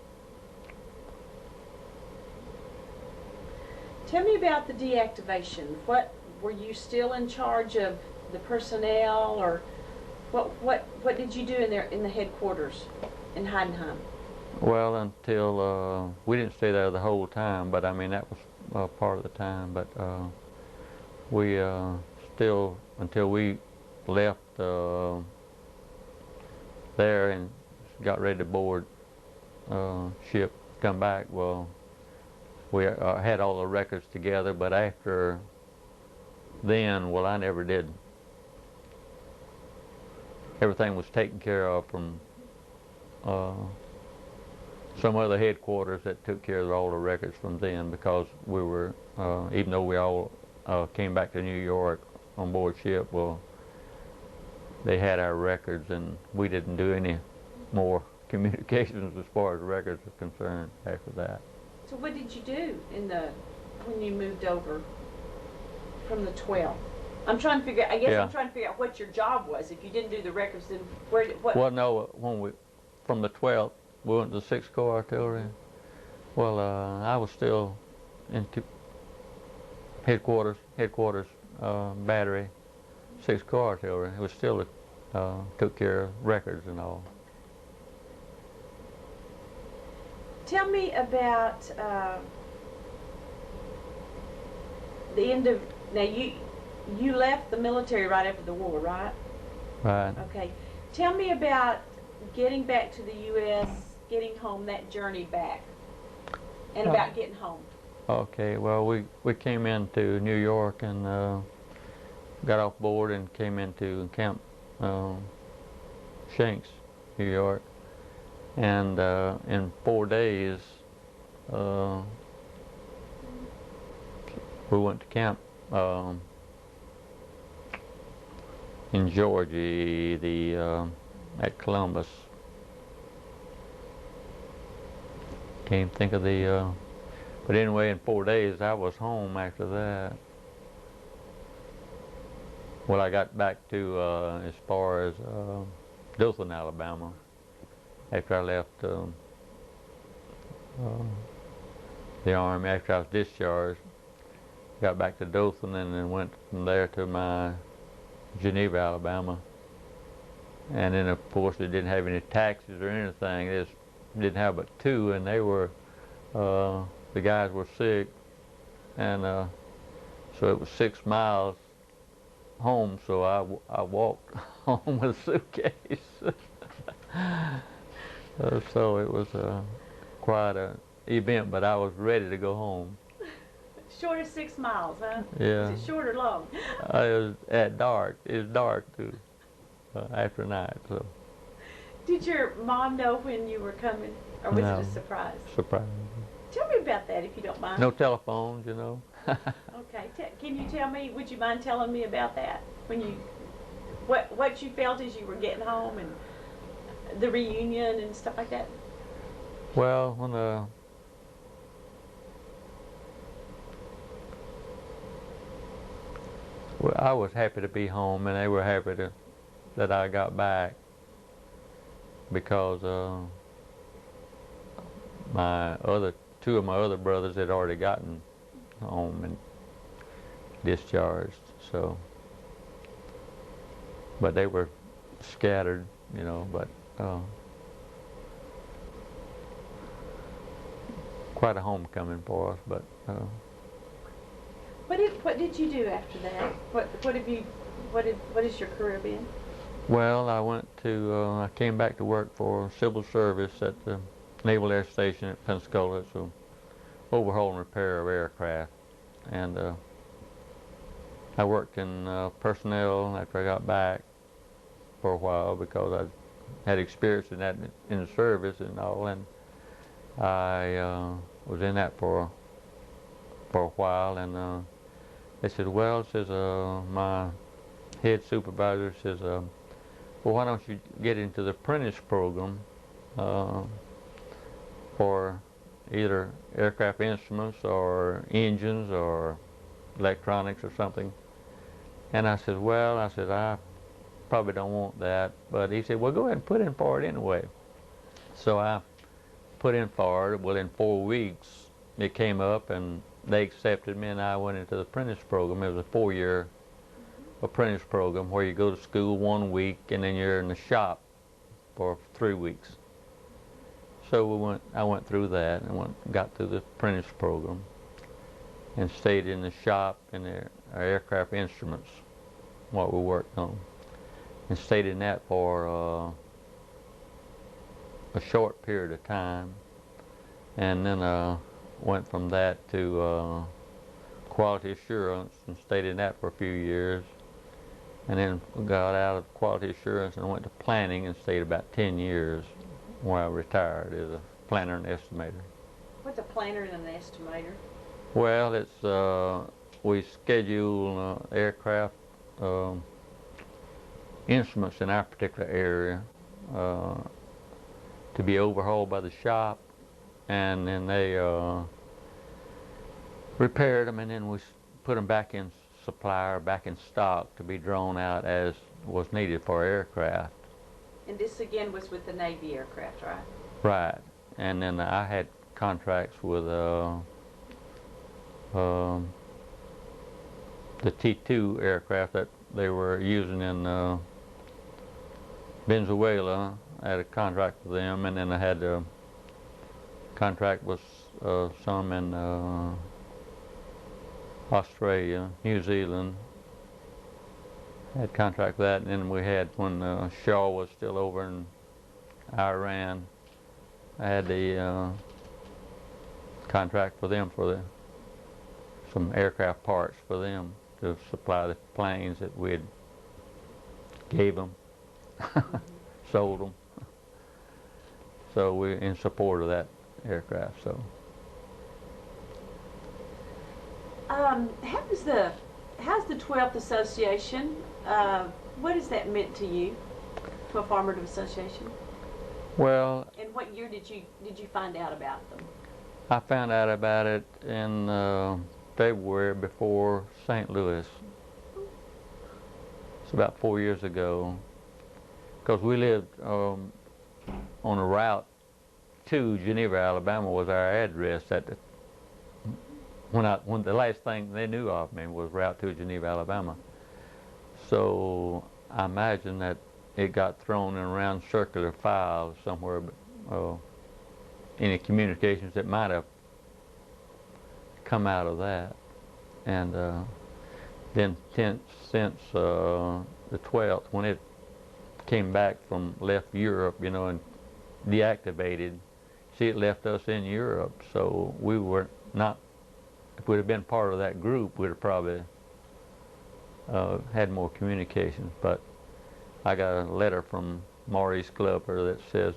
Tell me about the deactivation. What were you still in charge of the personnel, or what did you do in the headquarters in Heidenheim? Well, until we didn't stay there the whole time, but I mean that was part of the time. But we still, until we left there and got ready to board ship, come back. Well, we had all the records together, but after then, well, I never did. Everything was taken care of from some other headquarters that took care of all the records from then, because we were, even though we all came back to New York on board ship, well, they had our records and we didn't do any more communications as far as records are concerned after that. So what did you do when you moved over from the 12th? I'm trying to figure out, I'm trying to figure out what your job was. If you didn't do the records, then what? Well, no, from the 12th, we went to the 6th Corps Artillery. Well, I was still in headquarters, battery, 6th Corps Artillery. It was still took care of records and all. Tell me about the end of, now you left the military right after the war, right? Right. Okay. Tell me about getting back to the U.S., getting home, that journey back, and about getting home. Okay, well, we came into New York and got off board and came into Camp Shanks, New York. And in 4 days, we went to camp in Georgia, at Columbus. Can't think of but anyway, in 4 days I was home after that. Well, I got back to as far as Dothan, Alabama, after I left the Army, after I was discharged. Got back to Dothan and then went from there to my Geneva, Alabama. And then, of course, they didn't have any taxis or anything. They just didn't have but two, and they were, the guys were sick. And so it was 6 miles home, so I walked home with a suitcase. So it was quite an event, but I was ready to go home. Short of 6 miles, huh? Yeah. Is it short or long? It was at dark. It was dark too, after night. So. Did your mom know when you were coming, or was No. it a surprise? Surprise. Tell me about that, if you don't mind. No telephones, Okay. Can you tell me? Would you mind telling me about that? When you, what you felt as you were getting home and the reunion and stuff like that? Well, when well, I was happy to be home, and they were happy that I got back, because two of my other brothers had already gotten home and discharged. So, but they were scattered, but quite a homecoming for us. But What did you do after that? What has your career been? Well, I came back to work for civil service at the Naval Air Station at Pensacola. It's a overhaul and repair of aircraft. And I worked in personnel after I got back for a while because I had experience in that in the service and all, and I was in that for a while, and they said, well, says my head supervisor says, well, why don't you get into the apprentice program for either aircraft instruments or engines or electronics or something. And I said, well, I probably don't want that. But he said, well, go ahead and put in for it anyway. So I put in for it. Well, in 4 weeks, it came up and they accepted me, and I went into the apprentice program. It was a 4-year apprentice program where you go to school 1 week and then you're in the shop for 3 weeks. So I went through that and got through the apprentice program and stayed in the shop in our aircraft instruments, what we worked on, and stayed in that for a short period of time, and then went from that to quality assurance and stayed in that for a few years, and then got out of quality assurance and went to planning and stayed about 10 years where I retired as a planner and estimator. What's a planner and an estimator? Well, it's we schedule aircraft instruments in our particular area to be overhauled by the shop, and then they repaired them, and then we put them back in supply or back in stock to be drawn out as was needed for aircraft. And this again was with the Navy aircraft, right? Right. And then I had contracts with the T-2 aircraft that they were using in Venezuela. I had a contract with them, and then I had a contract with some in Australia, New Zealand. I had contract with that, and then we had, when Shaw was still over in Iran, I had the contract for them for some aircraft parts for them to supply the planes that we had gave them, sold them. So we're in support of that aircraft. So. How's the 12th Association? What has that meant to you, to a formative association? Well. And what year did you find out about them? I found out about it in February before St. Louis. It's about 4 years ago, because we lived on a route to Geneva, Alabama was our address at the when the last thing they knew of me was route to Geneva, Alabama. So I imagine that it got thrown in around circular files somewhere, any communications that might have come out of that. And then since the 12th, when it came back from left Europe, you know, and deactivated, see, it left us in Europe, so we were not. If we'd have been part of that group, we'd have probably had more communications. But I got a letter from Maurice Glover that says,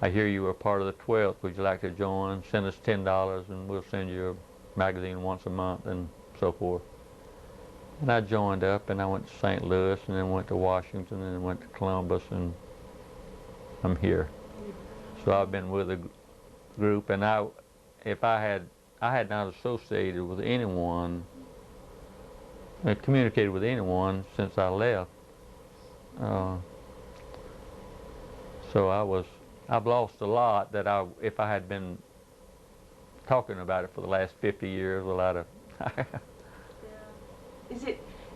I hear you were part of the 12th. Would you like to join? Send us $10 and we'll send you a magazine once a month and so forth. And I joined up, and I went to St. Louis, and then went to Washington, and then went to Columbus, and I'm here. So I've been with the group, and I had not associated with anyone, communicated with anyone since I left. So I've lost a lot that if I had been talking about it for the last 50 years, well, I'd have.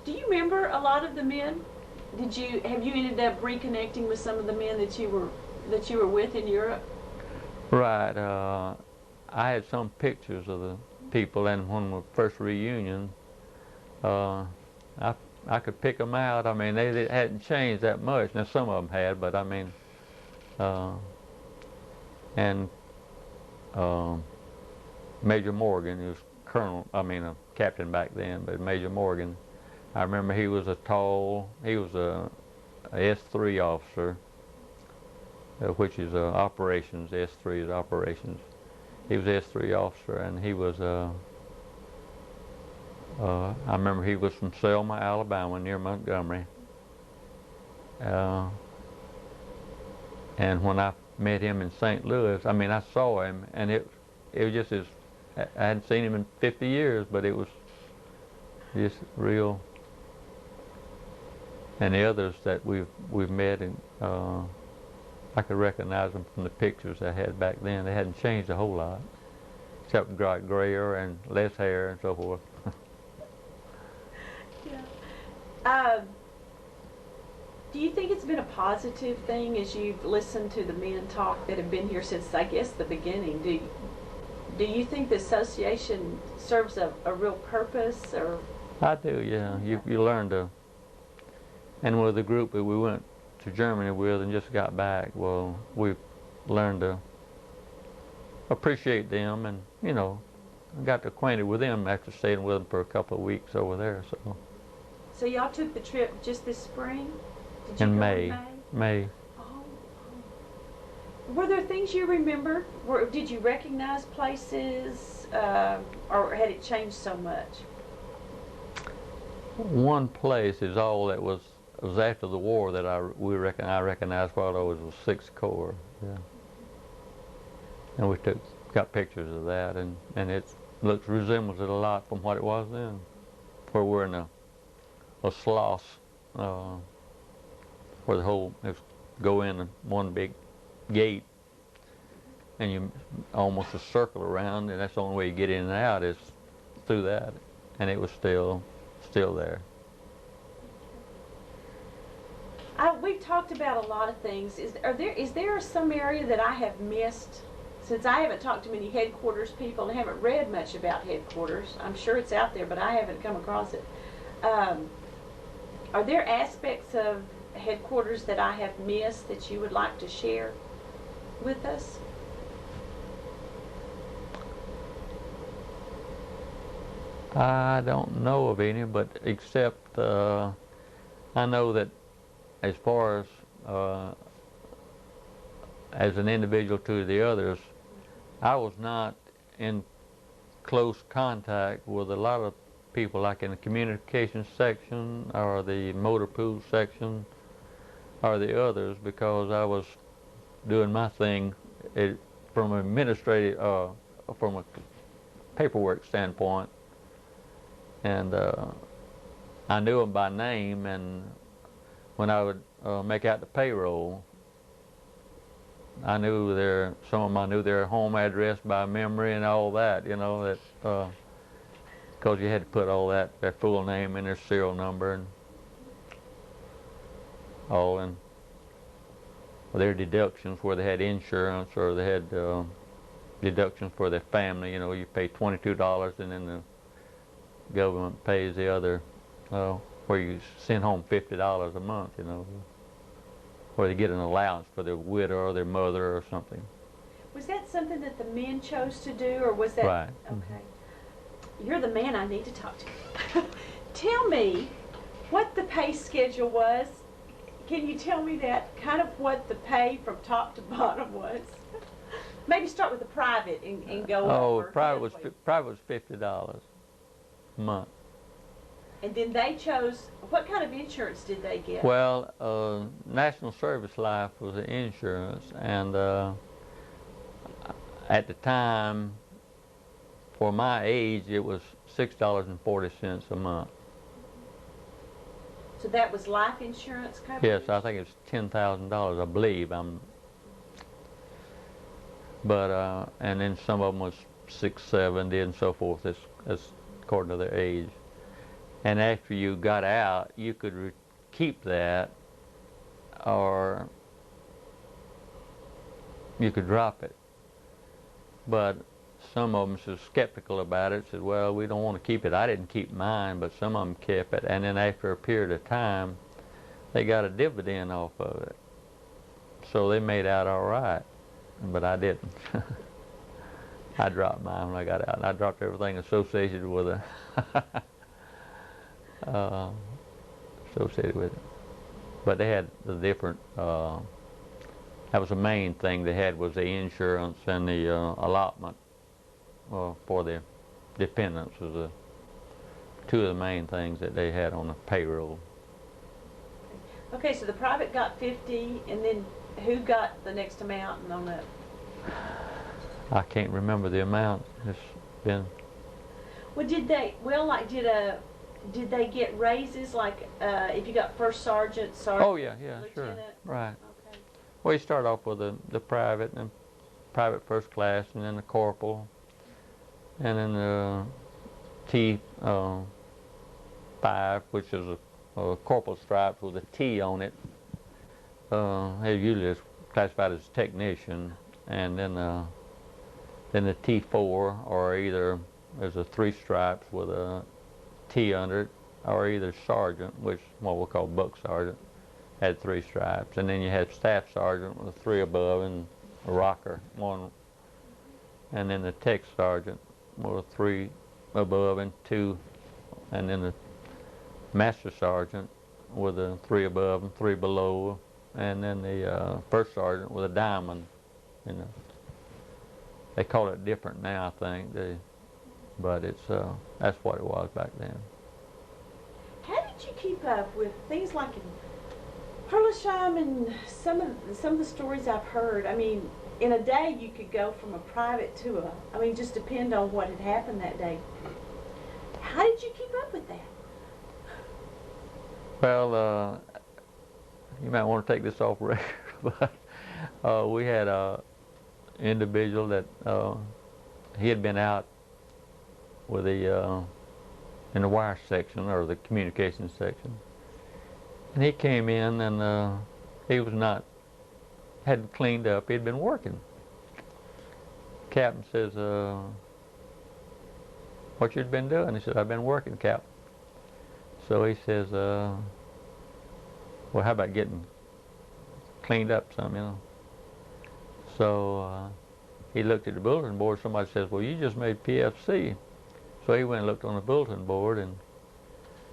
Do you remember a lot of the men? Have you ended up reconnecting with some of the men that you were with in Europe? Right. I had some pictures of people, and when the first reunion, I could pick them out. I mean, they hadn't changed that much. Now some of them had, but I mean, and Major Morgan, he was a captain back then, but Major Morgan, I remember he was a S3 officer, which is operations. S3 is operations. He was S3 officer, and he was I remember he was from Selma, Alabama, near Montgomery. And when I met him in St. Louis, I mean, I saw him, and it was just as, I hadn't seen him in 50 years, but it was just real. And the others that we've met, and I could recognize them from the pictures I had back then. They hadn't changed a whole lot, except got grayer and less hair and so forth. Yeah. Do you think it's been a positive thing as you've listened to the men talk that have been here since, I guess, the beginning? Do you think the association serves a real purpose, or? I do, yeah. You learn to, and with the group that we went to Germany with and just got back, well, we learned to appreciate them, and got acquainted with them after staying with them for a couple of weeks over there. So y'all took the trip just this spring? Did you in go May. in May? May. Oh. Were there things you remembered? Did you recognize places, or had it changed so much? One place is all that was after the war that I recognized while I was with 6th Corps. Yeah. And we got pictures of that, and it resembles it a lot from what it was then, where we're in a slough, where the whole go in one big gate, and you almost a circle around, and that's the only way you get in and out is through that, and it was still there. We've talked about a lot of things. Is there some area that I have missed? Since I haven't talked to many headquarters people and haven't read much about headquarters, I'm sure it's out there, but I haven't come across it. Are there aspects of headquarters that I have missed that you would like to share with us? I don't know of any, but except I know that as far as an individual to the others, I was not in close contact with a lot of people, like in the communications section or the motor pool section or the others, because I was doing my thing from administrative, from a paperwork standpoint, and I knew them by name, and when I would make out the payroll, I knew some of them I knew their home address by memory and all that, that because you had to put all their full name and their serial number and all, and their deductions where they had insurance or they had deductions for their family. You pay $22 and then the government pays the other, where you send home $50 a month, or they get an allowance for their widow or their mother or something. Was that something that the men chose to do, or was that? Right. Okay. You're the man I need to talk to. Tell me what the pay schedule was. Can you tell me that, kind of what the pay from top to bottom was? Maybe start with the private and go over. Private was $50 a month. And then they chose, what kind of insurance did they get? Well, National Service Life was the insurance, and at the time, for my age, it was $6.40 a month. So that was life insurance coverage? Yes, I think it's $10,000, I believe. But and then some of them was $670 and so forth, as according to their age. And after you got out, you could keep that, or you could drop it. But some of them was skeptical about it, said, well, we don't want to keep it. I didn't keep mine, but some of them kept it. And then after a period of time, they got a dividend off of it. So they made out all right, but I didn't. I dropped mine when I got out. I dropped everything associated with it. Associated with it. But they had the different, that was the main thing they had, was the insurance and the allotment for the dependents was the two of the main things that they had on the payroll. Okay, so the private got 50, and then who got the next amount and on that? I can't remember the amount. It's been. Well, did they get raises, like if you got first sergeant, Oh yeah, lieutenant? sure, right. Okay. Well, you start off with the private and private first class, and then the corporal, and then the T5, which is a corporal stripes with a T on it. They usually is classified as technician, and then the T4, or either there's a 3 stripes with a T under it, or either sergeant, which is what we'll call buck sergeant, had 3 stripes, and then you had staff sergeant with 3 above and a rocker 1, and then the tech sergeant with 3 above and 2, and then the master sergeant with a 3 above and 3 below, and then the first sergeant with a diamond. You know, they call it different now, I think. But it's that's what it was back then. How did you keep up with things like in Perlesham and some of the stories I've heard? I mean, in a day you could go from a private to I mean, just depend on what had happened that day. How did you keep up with that? Well, you might want to take this off record, but we had a individual that he had been out with the in the wire section, or the communications section, and he came in, and he was not, hadn't cleaned up. He'd been working. Captain says, what you'd been doing? He said, I've been working, Captain. So he says, well, how about getting cleaned up some, you know? So he looked at the bulletin board. Somebody says, well, you just made PFC. So he went and looked on the bulletin board, and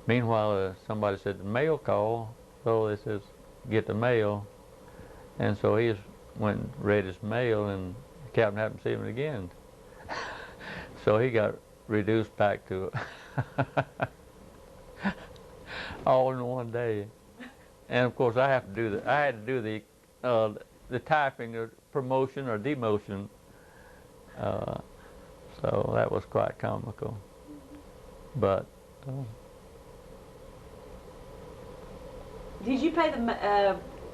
meanwhile somebody said the mail call. So they says, get the mail. And so he just went and read his mail, and the captain happened to see him again. So he got reduced back to all in one day. And of course I had to do the typing or promotion or demotion. So that was quite comical. But did you pay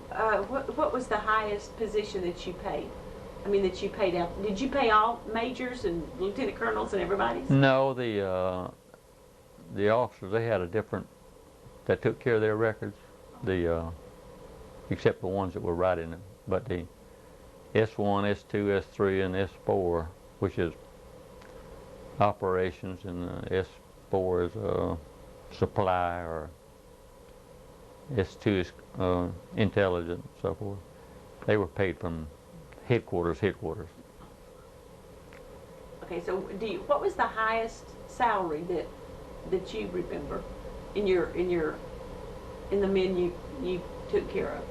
what was the highest position that you paid? I mean, that you paid out. Did you pay all majors and lieutenant colonels and everybody's? No, the officers, they had a different, that took care of their records. Except the ones that were writing them. But the S1, S2, S3, and S4, which is operations, and S4 is supply, or S2 is intelligence, and so forth. They were paid from headquarters. Okay, so what was the highest salary that you remember in the men you took care of?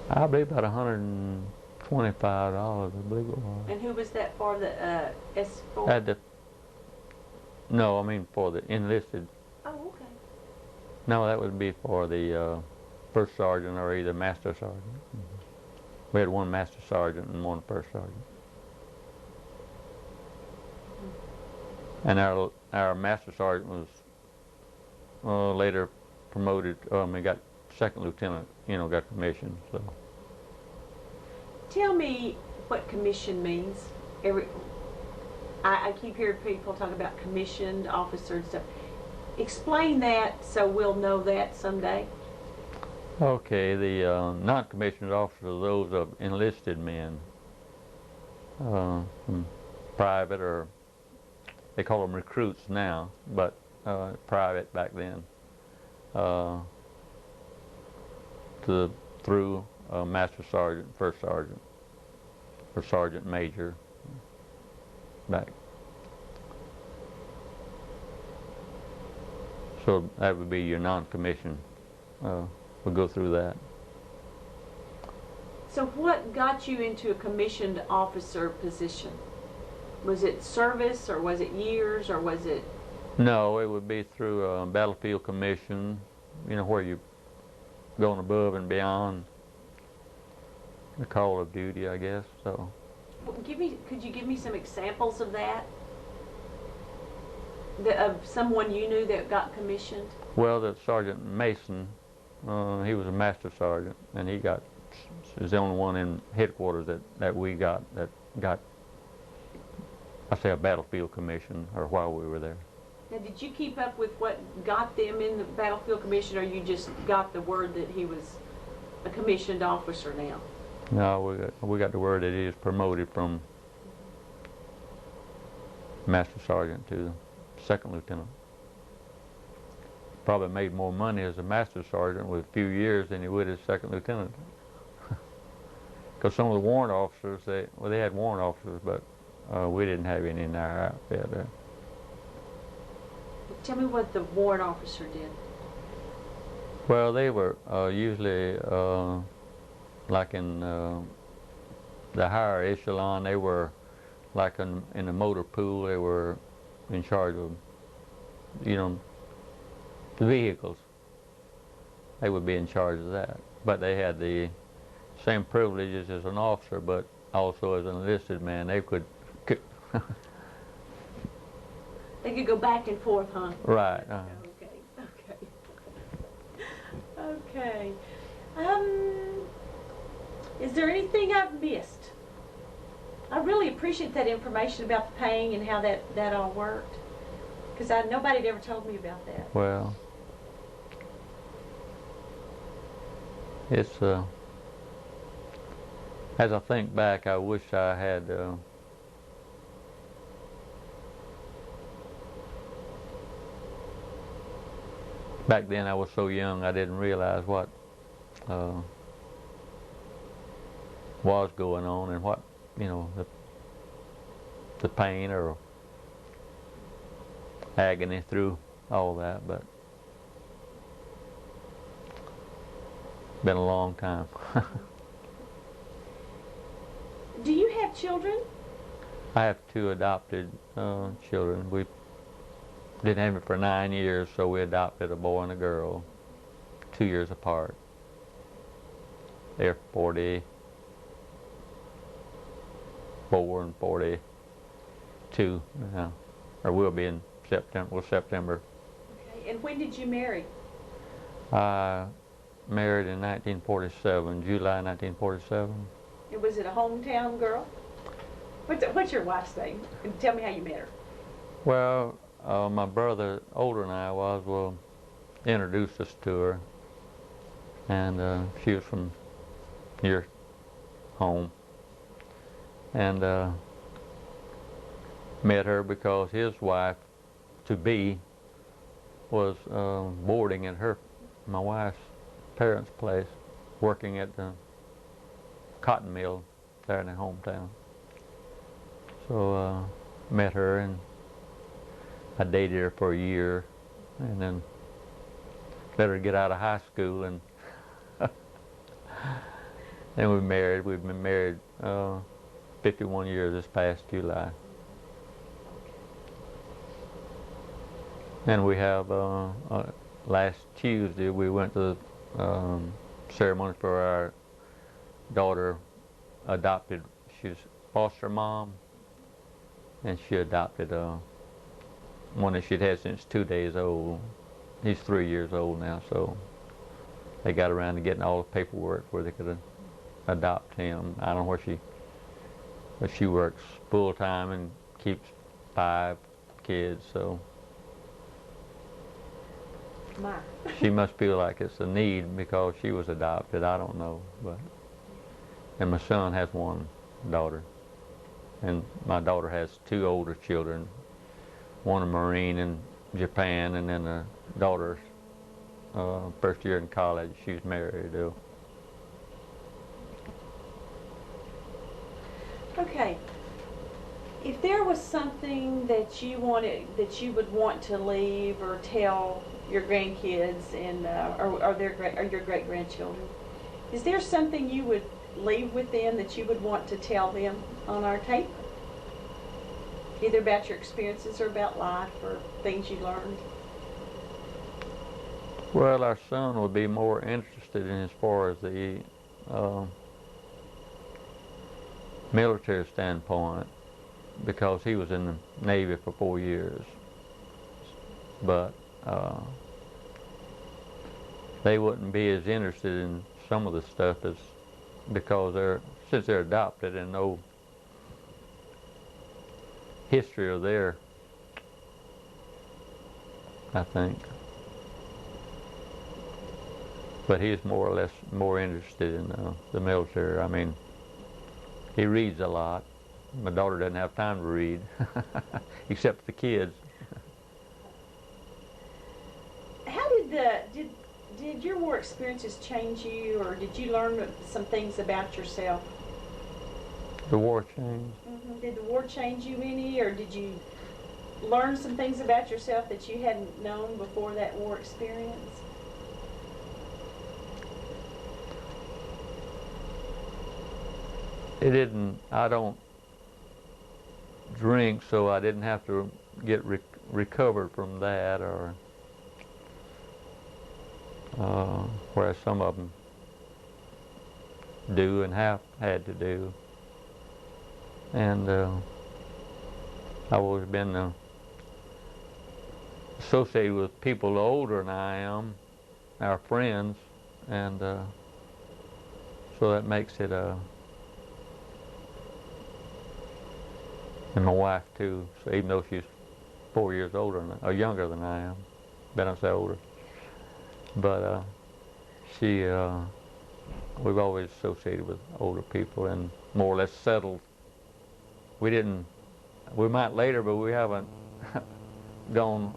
I believe about $125, I believe it was. And who was that for, the S4? No, I mean for the enlisted. Oh, okay. No, that would be for the first sergeant or either master sergeant. Mm-hmm. We had one master sergeant and one first sergeant. And our master sergeant was later promoted. He got second lieutenant. You know, got commissioned. So. Tell me what commission means. I keep hearing people talk about commissioned officer and stuff. Explain that so we'll know that someday. Okay, the non-commissioned officers are those of enlisted men. from private, or they call them recruits now, but private back then, through master sergeant, first sergeant, or sergeant major back. So that would be your non-commissioned. We'll go through that. So what got you into a commissioned officer position? Was it service, or was it years, or was it? No, it would be through a battlefield commission, you know, where you going above and beyond the call of duty, I guess. So. Could you give me some examples of that? Of someone you knew that got commissioned? Well, the Sergeant Mason, he was a master sergeant, and he was the only one in headquarters that we got, I say, a battlefield commission, or while we were there. Now, did you keep up with what got them in the battlefield commission, or you just got the word that he was a commissioned officer now? No, we got the word that he was promoted from master sergeant to second lieutenant. Probably made more money as a master sergeant with a few years than he would as second lieutenant. Because some of the warrant officers, they had warrant officers, but we didn't have any in our outfit there. Tell me what the warrant officer did. Well, they were usually like in the higher echelon. They were like in the motor pool. They were in charge of, you know, the vehicles. They would be in charge of that. But they had the same privileges as an officer, but also as an enlisted man. They could they could go back and forth, huh? Right. Okay. Is there anything I've missed? I really appreciate that information about the paying and how that all worked, because nobody had ever told me about that. Well, it's as I think back, I wish I had back then I was so young, I didn't realize what was going on, and what, you know, the pain or agony through all that. But been a long time. Do you have children? I have two adopted children. We didn't have it for 9 years, so we adopted a boy and a girl, 2 years apart. They're 44 and 42 now, or will be in September. Well, September. Okay. And when did you marry? I married in 1947, July 1947. And was it a hometown girl? What's your wife's name? And tell me how you met her. Well, my brother, older than I was, introduced us to her, and she was from near home, and met her because his wife to be was boarding at my wife's parents' place, working at the cotton mill there in their hometown. So met her, and I dated her for a year, and then let her get out of high school, and then we married. We've been married 51 years this past July. And we have, last Tuesday, we went to the ceremony for our daughter adopted. She's foster mom, and she adopted one that she'd had since 2 days old. He's 3 years old now, so they got around to getting all the paperwork where they could adopt him. I don't know where but she works full time and keeps 5 kids, so she must feel like it's a need because she was adopted. I don't know, and my son has one daughter. And my daughter has 2 older children, one a Marine in Japan, and then a daughter's first year in college. She's married though. Okay. If there was something that you wanted, that you would want to leave or tell your grandkids and or your great grandchildren, is there something you would leave with them that you would want to tell them on our tape? Either about your experiences or about life or things you learned? Well, our son would be more interested in as far as the military standpoint, because he was in the Navy for 4 years. But they wouldn't be as interested in some of the stuff as, because since they're adopted and no history of their, I think. But he's more or less more interested in the military. I mean, he reads a lot. My daughter doesn't have time to read, except the kids. How did your war experiences change you, or did you learn some things about yourself? The war changed. Mm-hmm. Did the war change you any, or did you learn some things about yourself that you hadn't known before that war experience? It didn't. I don't drink, so I didn't have to get recovered from that, or whereas some of them do and have had to do. And I've always been associated with people older than I am, our friends, and so that makes it and my wife too. So even though she's 4 years older or younger than I am, better not say older, but we've always associated with older people and more or less settled. We might later, but we haven't gone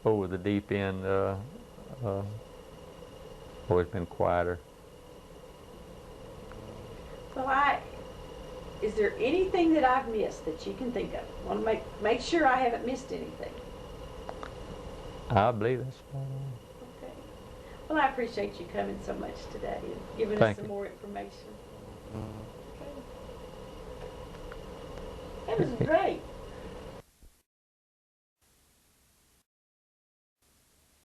over the deep end. Always been quieter. Well, is there anything that I've missed that you can think of? I want to make sure I haven't missed anything. I believe that's spot on. Okay. Well, I appreciate you coming so much today and giving us some more information. Okay. That was great.